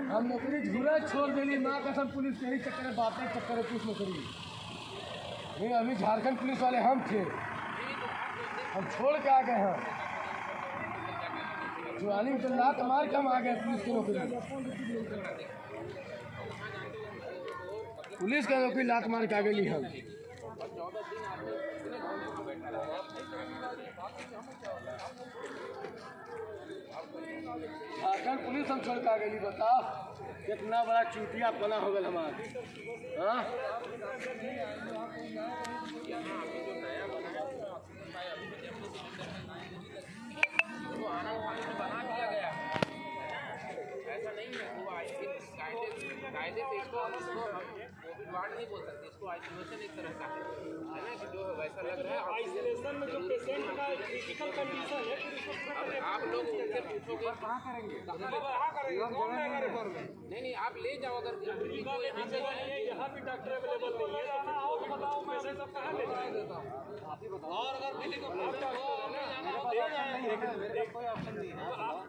हम नौकरी झूरा छोड़ देली माँ कसम पुलिस के ही चक्कर में बातें चक्कर में कुछ नौकरी नहीं। अभी झारखंड पुलिस वाले हम थे, हम छोड़ के आ गए हैं। जवानी में तो लात मार के हम आ गए पुलिस की नौकरी। पुलिस का नौकरी लात मार के आ गई हम। झारखंड पुलिस हम छोड़ के आ गई। बताओ कितना बड़ा चूतिया बना हो गया हमारा हाँ। कायदे से इसको कोविड वार्ड नहीं बोल सकते, इसको आइसोलेशन एक तरह का है ना कि जो वैसा लग रहा है आइसोलेशन में जो पेशेंट का क्रिटिकल कंडीशन है। अब आप लोग उनसे पूछोगे कहाँ करेंगे, नहीं आप ले जाओ अगर यहाँ भी डॉक्टर अवेलेबल नहीं है तो बताओ पैसे सब कहाँ ले जाएगा। और अगर कोई ऑप्शन नहीं है,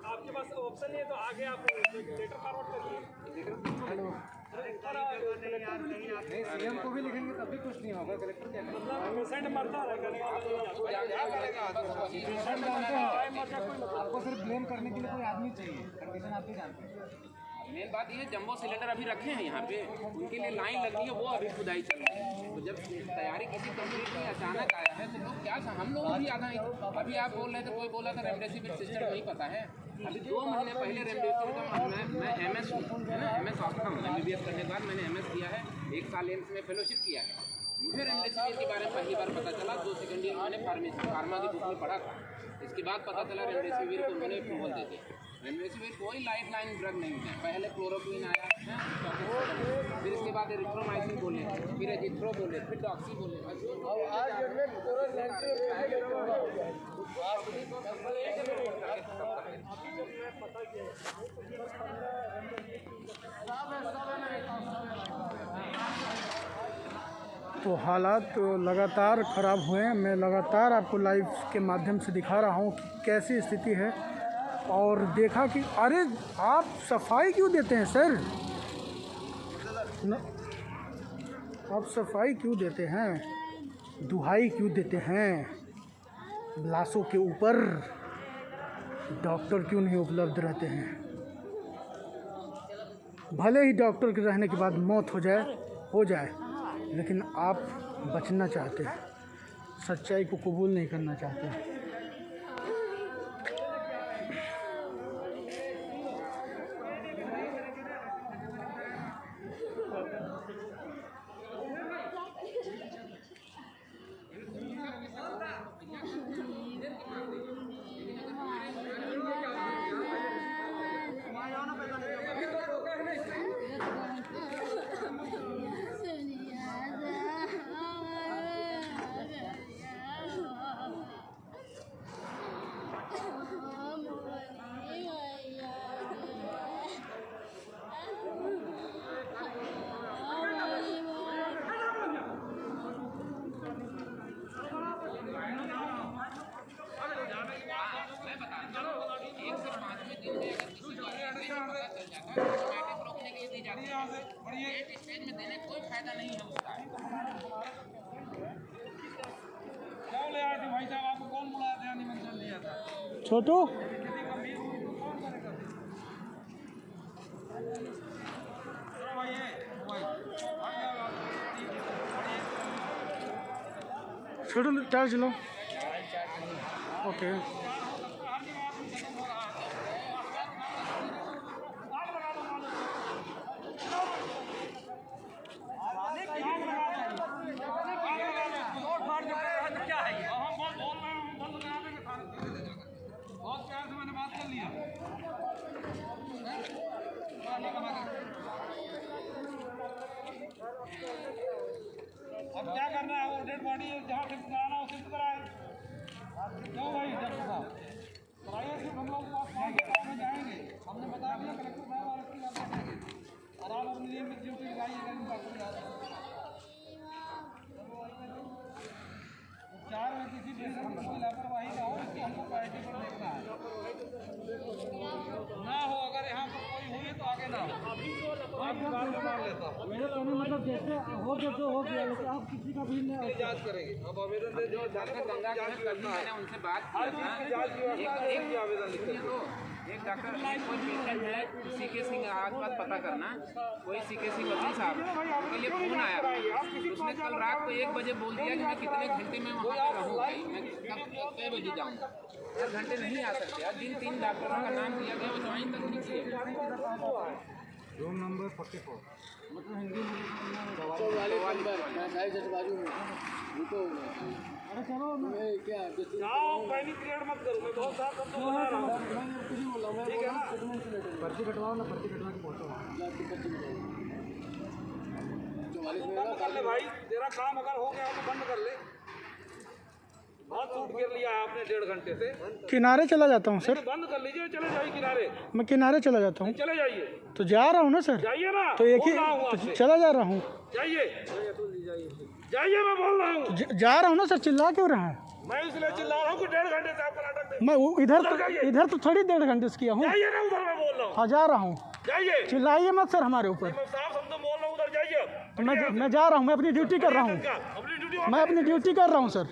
आपके पास ऑप्शन नहीं है तो आगे आप लेटर फॉरवर्ड करिए। सीएम को भी लिखेंगे तब भी कुछ नहीं होगा। कलेक्टर क्या पेशेंट मरता रहेगा, आपको सिर्फ ब्लेम करने के लिए कोई आदमी चाहिए। कंडीशन आप भी जानते हैं। मेन बात ये जंबो सिलेंडर अभी रखे हैं यहाँ पे, उनके लिए लाइन लगी है, वो अभी खुदाई चल रही है। तो जब तैयारी किसी कंप्लीट में अचानक आया है तो लोग क्या हम लोग भी आधा अभी आप बोल रहे थे, कोई बोला था रेमडेसिविर सिस्टम नहीं पता है। अभी 2 महीने पहले रेमडेसिविर का मैं MS है ना, MS आउटकम MBBS करने के बाद मैंने MS किया है, 1 साल एम्स में फेलोशिप किया है। मुझे रेमडेसिविर के बारे में पहली बार पता चला 2 सेकंड ईयर मैंने फार्मा की बुक में पढ़ा था। इसके बाद पता चला रेमडेसिविर को उन्होंने अप्रूवल दे दी। रेमडेसिविर कोई लाइफ लाइन ड्रग नहीं है। पहले क्लोरोक्विन आया है, फिर इसके बाद एरिथ्रोमाइसिन बोले, फिर एजिथ्रो बोले, फिर डॉक्सी बोले। तो हालात लगातार ख़राब हुए हैं। मैं लगातार आपको लाइव के माध्यम से दिखा रहा हूँ कि कैसी स्थिति है। और देखा कि अरे आप सफाई क्यों देते हैं सर, आप सफाई क्यों देते हैं, दुहाई क्यों देते हैं। लाशों के ऊपर डॉक्टर क्यों नहीं उपलब्ध रहते हैं। भले ही डॉक्टर के रहने के बाद मौत हो जाए लेकिन आप बचना चाहते हैं, सच्चाई को कबूल नहीं करना चाहते हैं। कोई फायदा नहीं है उसका। क्या ले आए थे भाई साहब, आपको कौन बुलाया था, निमंत्रण दिया था? छोटू छोटू चार्ज लो। ओके नियमित ड्यूटी लगाई है उपचार में किसी पेशेंट की कोई लापरवाही ना हो, इसकी हमको प्रायोरिटी पर देखना है ना हो। अगर यहाँ पर कोई हुई तो आगे ना हो, आपकी बात में मान लेता हूँ। मेरे कहने मतलब जैसे हो गया तो हो गया, लेकिन आप किसी का भी नहीं जांच करेंगे। अब आवेदन दे जो डॉक्टर गंगा मैंने उनसे बात की जांच व्यवस्था एक आवेदन लिख तो एक डॉक्टर कोई पेशेंट है सीके सिंह आसपास पता करना, कोई सीके सिंह वकील साहब उनके लिए फोन आया, उसने कल रात को 1 बजे बोल दिया कि मैं कितने घंटे में वहाँ पे रहूँगा, मैं कै बजे जाऊँगा। 1 घंटे नहीं आ सकते यार। 3 डॉक्टरों का नाम दिया गया, वो ज्वाइन तक नहीं किए। रूम नंबर 44 मतलब हिंदी में अरे चलो क्या जाओ, पैनिक क्रिएट मत करो। मैं बहुत साथ सबको बता रहा हूँ। ठीक है ना? पर्ची कटवाओ ना, पर्ची कटवा के पहुँचो। बंद कर ले भाई, तेरा काम अगर हो गया तो बंद कर ले। बहुत सूट गिर लिया है आपने 1.5 घंटे से। किनारे चला जाता हूँ सर, बंद कर लीजिए, चले जाइए किनारे, मैं किनारे चला जाता हूँ। चले जाइए, तो जा रहा हूँ ना सर, जाइए ना। तो एक ही बोल रहा हूँ तो आपसे। चला जा रहा हूँ। जाइए जाइए, मैं बोल रहा हूँ। जा रहा हूँ ना सर, चिल्ला क्यों रहे हैं? मैं इसलिए चिल्ला रहा हूँ कि 1.5 घंटे से आपका नाटक नहीं। मैं इधर तो थोड़ी 1.5 घंटे से किया हूँ। जाइए ना उधर, मैं बोल रहा हूँ। हाँ जा रहा हूँ, जाइए, चिल्लाइए मत सर हमारे ऊपर। मैं साफ शब्द में बोल रहा हूँ, उधर जाइए। तो मैं जा रहा हूँ, मैं अपनी ड्यूटी कर रहा हूँ, अपनी ड्यूटी मैं अपनी ड्यूटी कर रहा हूँ सर।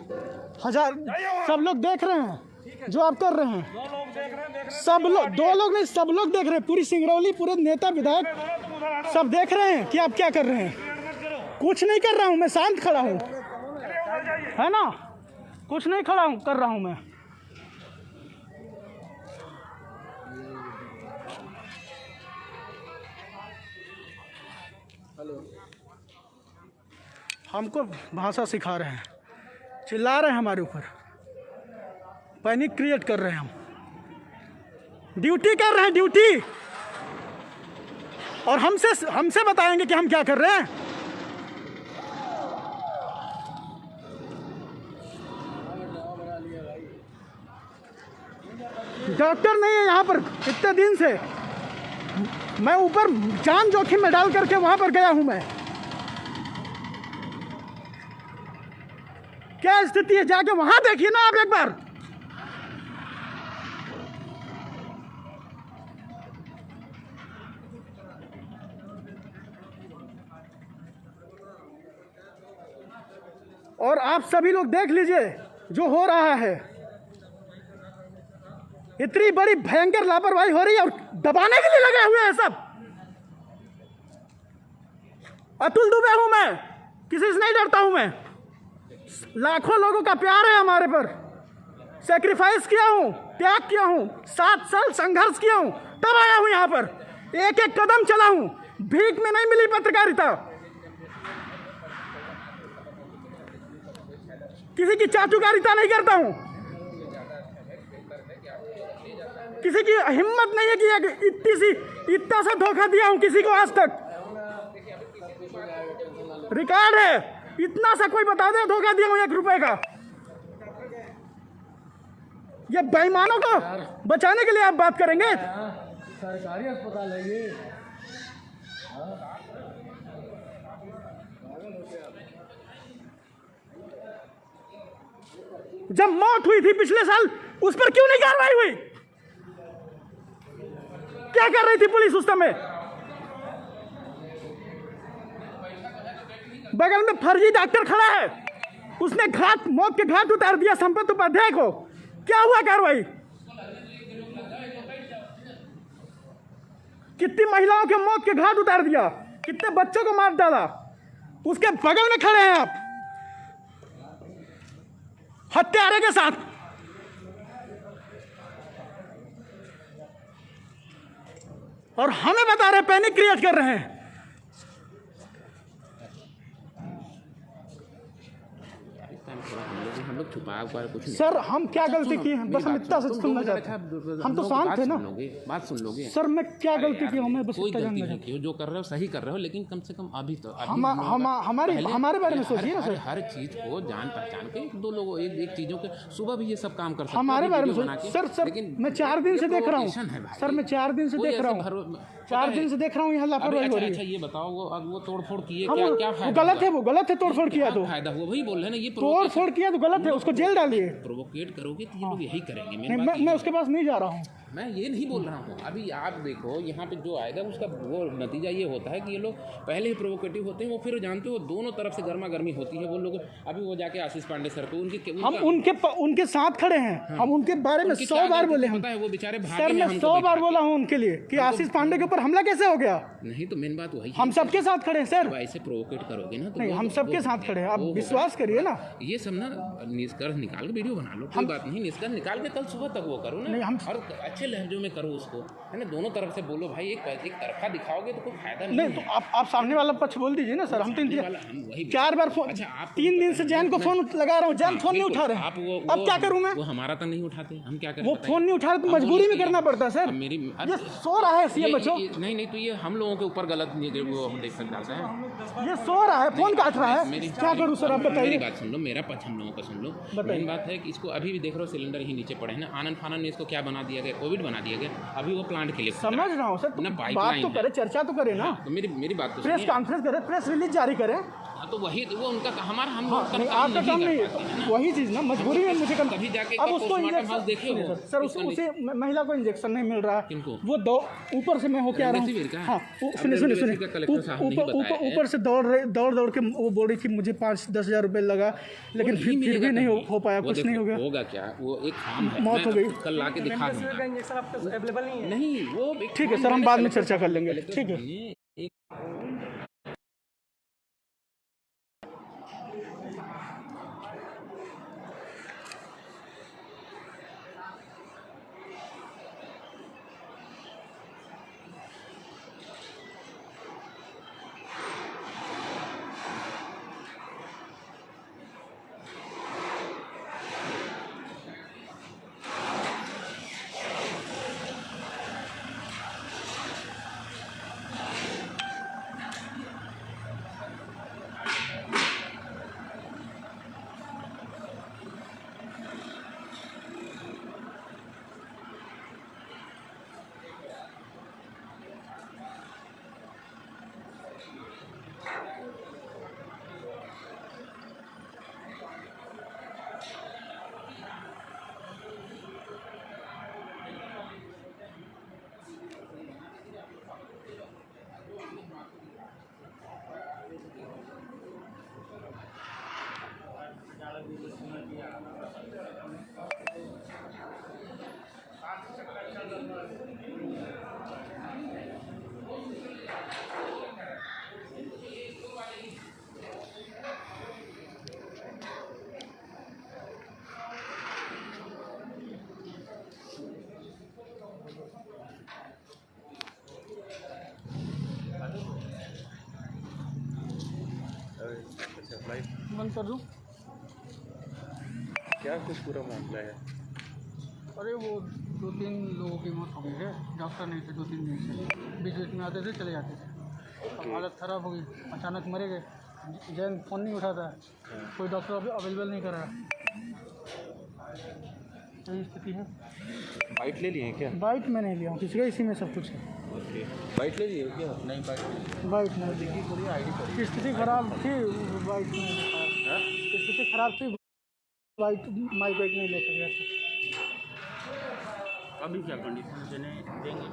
सब लोग देख रहे हैं जो आप कर रहे हैं। 2 लोग देख रहे हैं, सब लोग, 2 लोग नहीं, सब लोग देख रहे हैं। पूरी सिंगरौली, पूरे नेता विधायक तुम उधर हटो, सब देख रहे हैं कि आप क्या कर रहे हैं। मत करो। कुछ नहीं कर रहा हूँ मैं, शांत खड़ा हूँ, चलिए उधर जाइए। है ना? कुछ नहीं खड़ा हूँ, कर रहा हूँ मैं। हमको भाषा सिखा रहे हैं, चिल्ला रहे हैं हमारे ऊपर, पैनिक क्रिएट कर रहे हैं। हम ड्यूटी कर रहे हैं, ड्यूटी, और हमसे बताएंगे कि हम क्या कर रहे हैं। डॉक्टर नहीं है यहाँ पर इतने दिन से, मैं ऊपर जान जोखिम में डाल करके वहां पर गया हूं। मैं क्या स्थिति है, जाके वहां देखिए ना आप एक बार। और आप सभी लोग देख लीजिए जो हो रहा है। इतनी बड़ी भयंकर लापरवाही हो रही है और दबाने के लिए लगे हुए हैं सब। अतुल दुबे हूं मैं, किसी से नहीं डरता हूं मैं। लाखों लोगों का प्यार है हमारे पर, सैक्रिफाइस किया हूं, त्याग किया हूं, 7 साल संघर्ष किया हूं, तब आया हूं यहां पर। एक एक कदम चला हूं, भीख में नहीं मिली पत्रकारिता, किसी की चाटुकारिता नहीं करता हूं, किसी की हिम्मत नहीं है कि इतना सा धोखा दिया हूं किसी को आज तक। रिकॉर्ड है, इतना सा कोई बता दे धोखा दिया हूं 1 रुपए का। ये बेईमानों को बचाने के लिए आप बात करेंगे? सरकारी अस्पताल है ये। जब मौत हुई थी पिछले साल, उस पर क्यों नहीं कार्रवाई हुई? क्या कर रही थी पुलिस उस समय? बगल में फर्जी डॉक्टर खड़ा है, उसने मौत के घाट उतार दिया संपत उपाध्याय को। क्या हुआ कार्रवाई? कितनी महिलाओं के मौत के घाट उतार दिया, कितने बच्चों को मार डाला, उसके बगल में खड़े हैं आप हत्यारे के साथ। और हमें बता रहे पैनिक क्रिएट कर रहे हैं। थोड़ा हम लोग छुपा हुआ कुछ नहीं। सर हम क्या गलती सुनो, की है, बस हम मेरी इतना बात सच सुनो, सुनना तुम चाहते हैं। अच्छा, हम तो लोग शांत बात थे ना सुन लोगे, बात सुन लोगे। सर। मैं क्या अरे गलती यार, की हूँ, मैं बस कोई इतना गलती जानना नहीं चाहता की हो, जो कर रहे हो सही कर रहे हो, लेकिन कम से कम अभी तो अभी हम हम लोगों का हमारे पहले- हमारे बारे में हर- सोचिए ना हर- सर। हर चीज को जान पहचान के दो लोगों एक चीजों के सुबह भी ये सब काम कर सकते हो, हमारे अभी बारे में वीडियो बना सोचिए के, सर। लेकिन मैं 4 दिन ये से देख रहा provocation है हूँ भाई। सर, मैं 4 दिन से कोई देख रहा ऐसे हूँ, पता 4 है- दिन से देख रहा हूँ यहाँ अभी लापरवाही हो अच्छा रही अच्छा है। ये बताओ, वो अब वो तोड़फोड़ किए, हाँ, क्या वो क्या वो फायदा गलत है, हुआ? वो गलत है, तोड़फोड़ किया तो फायदा हुआ, वही बोल रहे हैं ना, ये तोड़फोड़ किया तो गलत है, उसको जेल डालिए। प्रोवोकेट करोगे तो ये लोग यही करेंगे। नहीं, मेन बात मैं उसके पास नहीं जा रहा हूँ। मैं ये नहीं बोल रहा हूँ। अभी आप देखो यहाँ पे जो आएगा उसका वो नतीजा ये होता है कि ये लोग पहले ही प्रोवोकेटिव होते हैं, वो फिर जानते हो दोनों तरफ से गर्मा गर्मी होती है वो लोग। अभी वो जाके आशीष पांडे सर को हम उनके साथ खड़े हैं, हम उनके बारे में 100 बार बोले हम। पता है वो बेचारे सर भागे हैं मैं हमको 100 बार बैठा बोला हूँ उनके लिए कि आशीष पांडे के ऊपर हमला कैसे हो गया। के। नहीं तो मेन बात वही है। हम सबके साथ खड़े हैं सर। जब ऐसे प्रोवोकेट करोगे ना तो नहीं, वो- हम सबके वो- साथ खड़े हैं, आप वो- विश्वास करिए ना। ये सब ना निष्कर्ष निकाल के वीडियो बना लो, कोई बात नहीं। निष्कर्ष निकाल के कल सुबह तक वो करो ना, नहीं, हम- और अच्छे लहजों में करो उसको, है ना। दोनों तरफ से बोलो भाई, एक तरफा दिखाओगे तो कोई फायदा नहीं नहीं तो है। आप सामने वाला पक्ष बोल दीजिए ना सर। हम सामने वाला हम वही 4 बार फोन, अच्छा, आप 3 दिन से जैन को फोन लगा रहा हूँ, जैन फोन नहीं उठा रहे आप हैं। वो अब क्या करूँ मैं? वो हमारा तो नहीं उठाते, हम क्या करें वो बताइए? फोन नहीं उठा रहे तो हम मजबूरी में बोलते करना हैं, पड़ता है सर। अब मेरी ये सो रहा है सीएम बच्चों, नहीं नहीं, तो ये हम लोगों के ऊपर गलत नहीं, वो हम देख सकते हैं। ये सो रहा है, फोन काट रहा है। मेरी क्या करूँ सर, आप मेरी बताइए। बात सुन लो, मेरा पक्ष हम लोगों का सुन लो। बताइए। मेन बात है कि इसको अभी भी देख रहे हो, सिलेंडर ही नीचे पड़े हैं ना, आनंद फानन में इसको क्या बना दिया गया, कोविड बना दिया गया। अभी वो प्लांट के लिए समझ रहा हूँ सर, ना बात पाइपलाइन तो है। करे, चर्चा तो करे ना, तो मेरी बात तो प्रेस सुनिए। कॉन्फ्रेंस करे, प्रेस रिलीज जारी करे। हाँ, तो वही वो उनका हमारा हम लोग नहीं, आपका काम नहीं कर पाते हैं है, ना। वही चीज़ ना, मजबूरी में मुझे करना। तभी जाके अब इसका उसको पोस्टमार्टम इंजेक्शन हाउस देखे सुनिए हो? सर, उसे महिला को इंजेक्शन नहीं मिल रहा है। किनको? वो ऊपर से मैं होके आ रहा रेमडेसिविर का? हूँ। हाँ, अब सुनिए रेमडेसिविर का कलेक्टर साहब नहीं बताया है। ऊपर से दौड़ के वो बोल रही थी मुझे 5-10 हज़ार रुपये लगा, लेकिन फिर मिलेगा भी नहीं कहीं। हो पाया, वो कुछ देखो, नहीं हो गया। होगा क्या, वो एक काम है, मौत मैं हो गई। अब कल ला के दिखा दूंगा। इंजेक्शन आपके अवेलेबल नहीं है। नहीं वो एक ठीक है काम सर, हम मैंने बाद में कलेक्टर चर्चा कर लेंगे। कलेक्टर ठीक है। साहब ने एक बंद कर दूँ? क्या कुछ पूरा मामला है? अरे वो 2-3 लोगों की मौत हो गई है, डॉक्टर नहीं थे 2-3 दिन से, बीच बीच में आते थे चले जाते थे। अब हालत ख़राब हो गई, अचानक मरे गए। जैन फ़ोन नहीं उठाता है, कोई डॉक्टर अवेलेबल नहीं कर रहा है, यही स्थिति है। बाइट ले लिए हैं क्या? बाइट मैं नहीं लिया हूँ किसी का, इसी में सब कुछ है। ओके, बाइट ले लिए क्या? नहीं बाइट बाइट नहीं ली, पूरी आईडी स्थिति खराब थी, बाइट में स्थिति खराब थी, बाइट माई बाइक नहीं लेकर गया था। अभी क्या कंडीशन देंगे?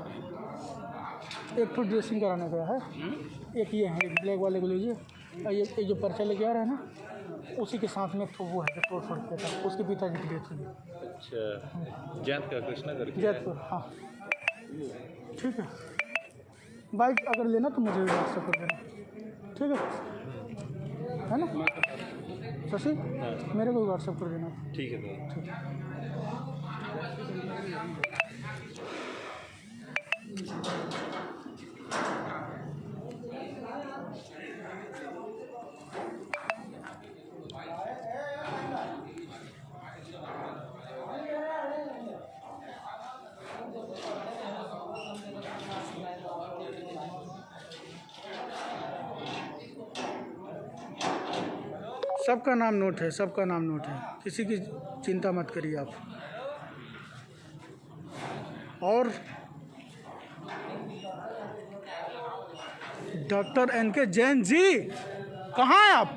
एक तो ड्रेसिंग कराने गया है, एक ये है ब्लैक वाले को लीजिए, और ये जो पर्चा लेके आ रहा है ना, उसी के साथ में एक तो वो है जो तोड़ फोड़ किया था, उसके पिताजी की डेथ हुई। अच्छा, जैत का कृष्णा करके जैतपुर, हाँ ठीक है। बाइक अगर लेना तो मुझे व्हाट्सएप कर देना, ठीक है ना शशि? मेरे को व्हाट्सएप कर देना। ठीक है तो ठीक है। सबका नाम नोट है, सबका नाम नोट है, किसी की चिंता मत करिए आप। और डॉक्टर एनके जैन जी कहाँ हैं आप?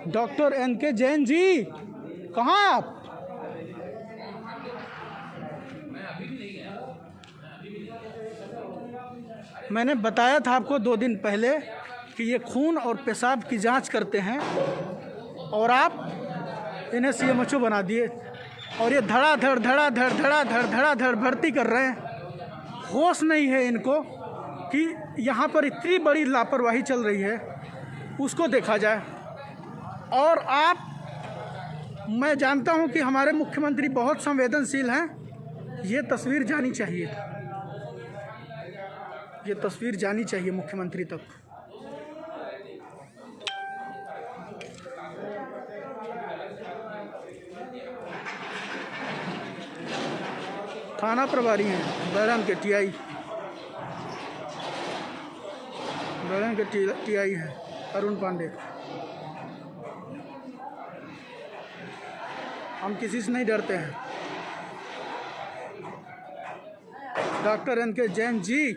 डॉक्टर एनके जैन जी कहाँ हैं आप? मैंने बताया था आपको 2 दिन पहले कि ये खून और पेशाब की जांच करते हैं और आप इन्हें सीएमएचओ बना दिए और ये धड़ाधड़ भर्ती कर रहे हैं। होश नहीं है इनको कि यहाँ पर इतनी बड़ी लापरवाही चल रही है, उसको देखा जाए। और आप, मैं जानता हूँ कि हमारे मुख्यमंत्री बहुत संवेदनशील हैं, ये तस्वीर जानी चाहिए, ये तस्वीर जानी चाहिए मुख्यमंत्री तक। थाना प्रभारी हैं बैरन के टीआई, बैरन के टीआई हैं अरुण पांडे। हम किसी से नहीं डरते हैं। Doctor N K Jain ji,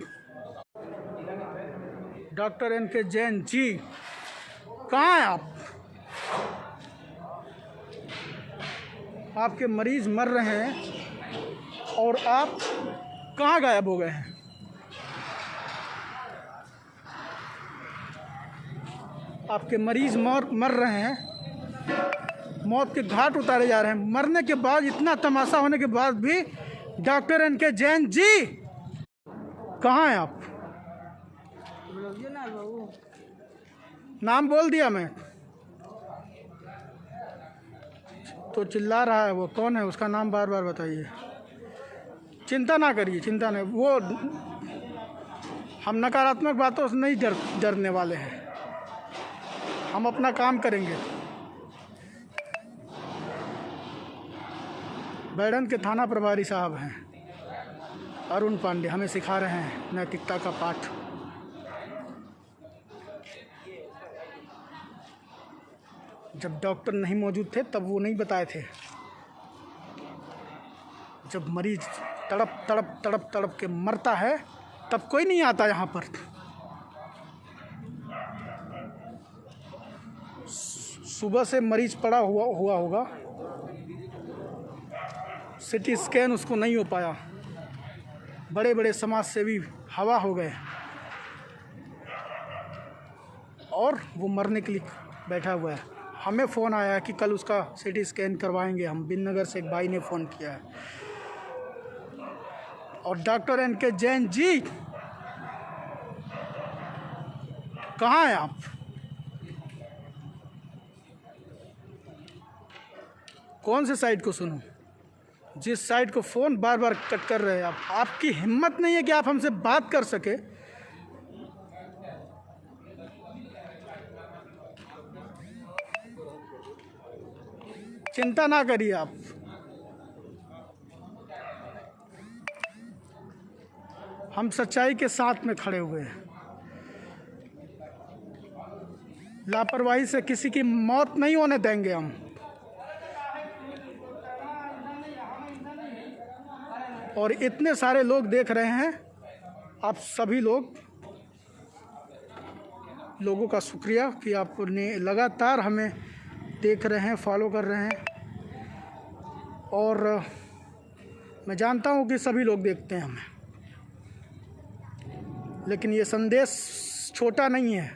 doctor N K Jain ji कहाँ हैं आप? आपके मरीज मर रहे हैं और आप कहाँ गायब हो गए हैं? आपके मरीज मर रहे हैं, मौत के घाट उतारे जा रहे हैं। मरने के बाद, इतना तमाशा होने के बाद भी डॉक्टर एनके जैन जी कहाँ हैं आप? नाम बोल दिया मैं तो चिल्ला रहा है। वो कौन है, उसका नाम बार बार बताइए। चिंता ना करिए, चिंता नहीं, वो हम नकारात्मक बातों से नहीं डरने वाले हैं, हम अपना काम करेंगे। बैरन के थाना प्रभारी साहब हैं अरुण पांडे, हमें सिखा रहे हैं नैतिकता का पाठ। जब डॉक्टर नहीं मौजूद थे तब वो नहीं बताए थे। जब मरीज तड़प के मरता है तब कोई नहीं आता यहाँ पर। सुबह से मरीज पड़ा हुआ होगा, सिटी स्कैन उसको नहीं हो पाया, बड़े बड़े समाज सेवी हवा हो गए और वो मरने के लिए बैठा हुआ है। हमें फ़ोन आया कि कल उसका सिटी स्कैन करवाएंगे हम, बिननगर से एक भाई ने फ़ोन किया है। और डॉक्टर एनके जैन जी कहाँ हैं आप? कौन से साइड को सुनूं? जिस साइड को फ़ोन बार बार कट कर रहे हैं आप, आपकी हिम्मत नहीं है कि आप हमसे बात कर सके। चिंता ना करिए आप, हम सच्चाई के साथ में खड़े हुए हैं। लापरवाही से किसी की मौत नहीं होने देंगे हम। और इतने सारे लोग देख रहे हैं, आप सभी लोगों का शुक्रिया कि आपने लगातार हमें देख रहे हैं, फॉलो कर रहे हैं। और मैं जानता हूं कि सभी लोग देखते हैं हमें, लेकिन ये संदेश छोटा नहीं है,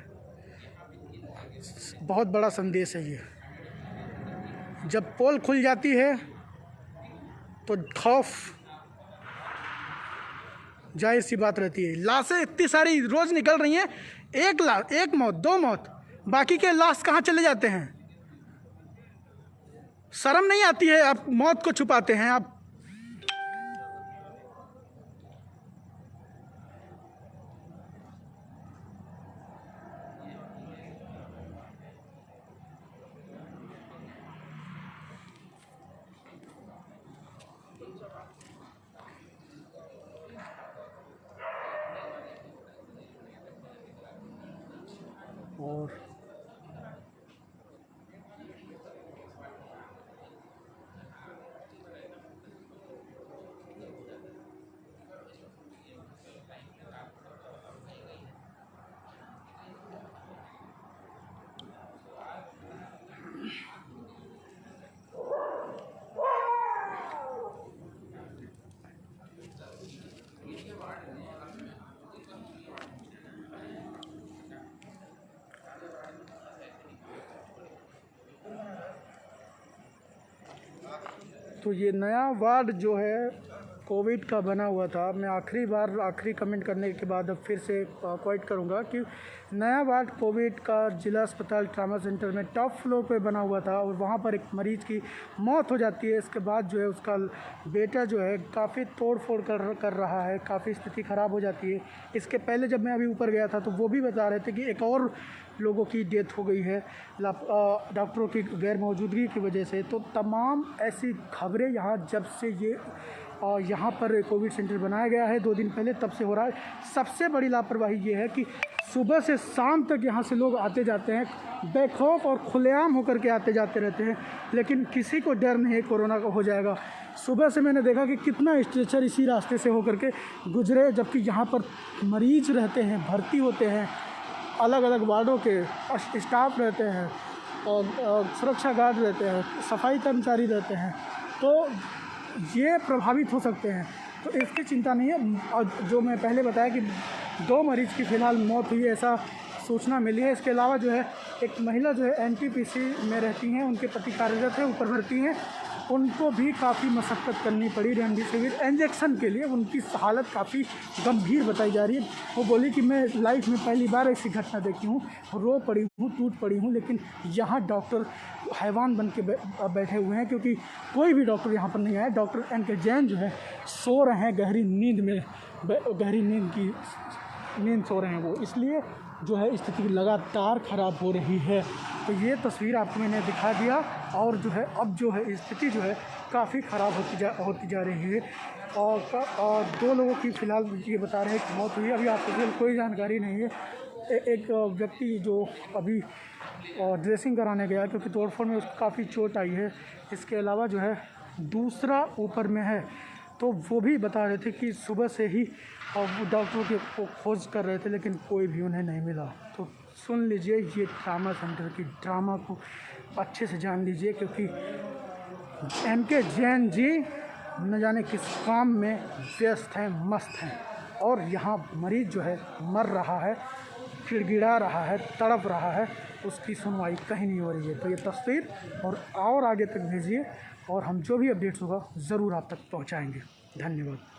बहुत बड़ा संदेश है ये। जब पोल खुल जाती है तो खौफ जाहिर सी बात रहती है। लाशें इतनी सारी रोज़ निकल रही हैं, एक मौत, 2 मौत, बाकी के लाश कहाँ चले जाते हैं? शर्म नहीं आती है? आप मौत को छुपाते हैं आप। और तो ये नया वार्ड जो है कोविड का बना हुआ था। मैं आखिरी कमेंट करने के बाद अब फिर से क्वाइट करूँगा कि नया वार्ड कोविड का जिला अस्पताल ट्रामा सेंटर में टॉप फ्लोर पे बना हुआ था और वहाँ पर एक मरीज़ की मौत हो जाती है। इसके बाद जो है उसका बेटा जो है काफ़ी तोड़ फोड़ कर रहा है, काफ़ी स्थिति ख़राब हो जाती है। इसके पहले जब मैं अभी ऊपर गया था तो वो भी बता रहे थे कि एक और लोगों की डेथ हो गई है डॉक्टरों की गैर मौजूदगी की वजह से। तो तमाम ऐसी खबरें यहाँ जब से ये यहाँ पर कोविड सेंटर बनाया गया है 2 दिन पहले तब से हो रहा है। सबसे बड़ी लापरवाही ये है कि सुबह से शाम तक यहाँ से लोग आते जाते हैं, बेखौफ और खुलेआम होकर के आते जाते रहते हैं, लेकिन किसी को डर नहीं है कोरोना का हो जाएगा। सुबह से मैंने देखा कि कितना स्ट्रेचर इसी रास्ते से होकर के गुजरे, जबकि यहाँ पर मरीज रहते हैं, भर्ती होते हैं, अलग अलग वार्डों के स्टाफ रहते हैं और सुरक्षा गार्ड रहते हैं, सफाई कर्मचारी रहते हैं, तो ये प्रभावित हो सकते हैं। तो इसकी चिंता नहीं है। और जो मैं पहले बताया कि 2 मरीज़ की फ़िलहाल मौत हुई ऐसा सूचना मिली है। इसके अलावा जो है एक महिला जो है एनटीपीसी में रहती हैं, उनके पति कार्यरत है, ऊपर भर्ती हैं, उनको भी काफ़ी मशक्क़त करनी पड़ी रेमडेसिविर इंजेक्शन के लिए। उनकी हालत काफ़ी गंभीर बताई जा रही है। वो बोली कि मैं लाइफ में पहली बार ऐसी घटना देखी हूँ, रो पड़ी हूँ, टूट पड़ी हूँ, लेकिन यहाँ डॉक्टर हैवान बन के बैठे हुए हैं क्योंकि कोई भी डॉक्टर यहाँ पर नहीं आया। डॉक्टर एन के जैन जो है सो रहे हैं गहरी नींद सो रहे हैं वो, इसलिए जो है स्थिति लगातार ख़राब हो रही है। तो ये तस्वीर आपको मैंने दिखा दिया और जो है अब जो है स्थिति जो है काफ़ी ख़राब होती जा रही है। और 2 लोगों की फ़िलहाल ये बता रहे हैं कि मौत हुई है। अभी आपको कोई जानकारी नहीं है। एक व्यक्ति जो अभी ड्रेसिंग कराने गया क्योंकि तोड़फोड़ में उसको काफ़ी चोट आई है। इसके अलावा जो है दूसरा ऊपर में है, तो वो भी बता रहे थे कि सुबह से ही डॉक्टरों को खोज कर रहे थे लेकिन कोई भी उन्हें नहीं मिला। तो सुन लीजिए, ये ट्रामा सेंटर की ड्रामा को अच्छे से जान लीजिए क्योंकि एम के जैन जी न जाने किस काम में व्यस्त हैं, मस्त हैं, और यहाँ मरीज़ जो है मर रहा है, गिड़गिड़ा रहा है, तड़प रहा है, उसकी सुनवाई कहीं नहीं हो रही है। तो ये तस्वीर और आगे तक भेजिए और हम जो भी अपडेट्स होगा ज़रूर आप तक पहुँचाएँगे। धन्यवाद।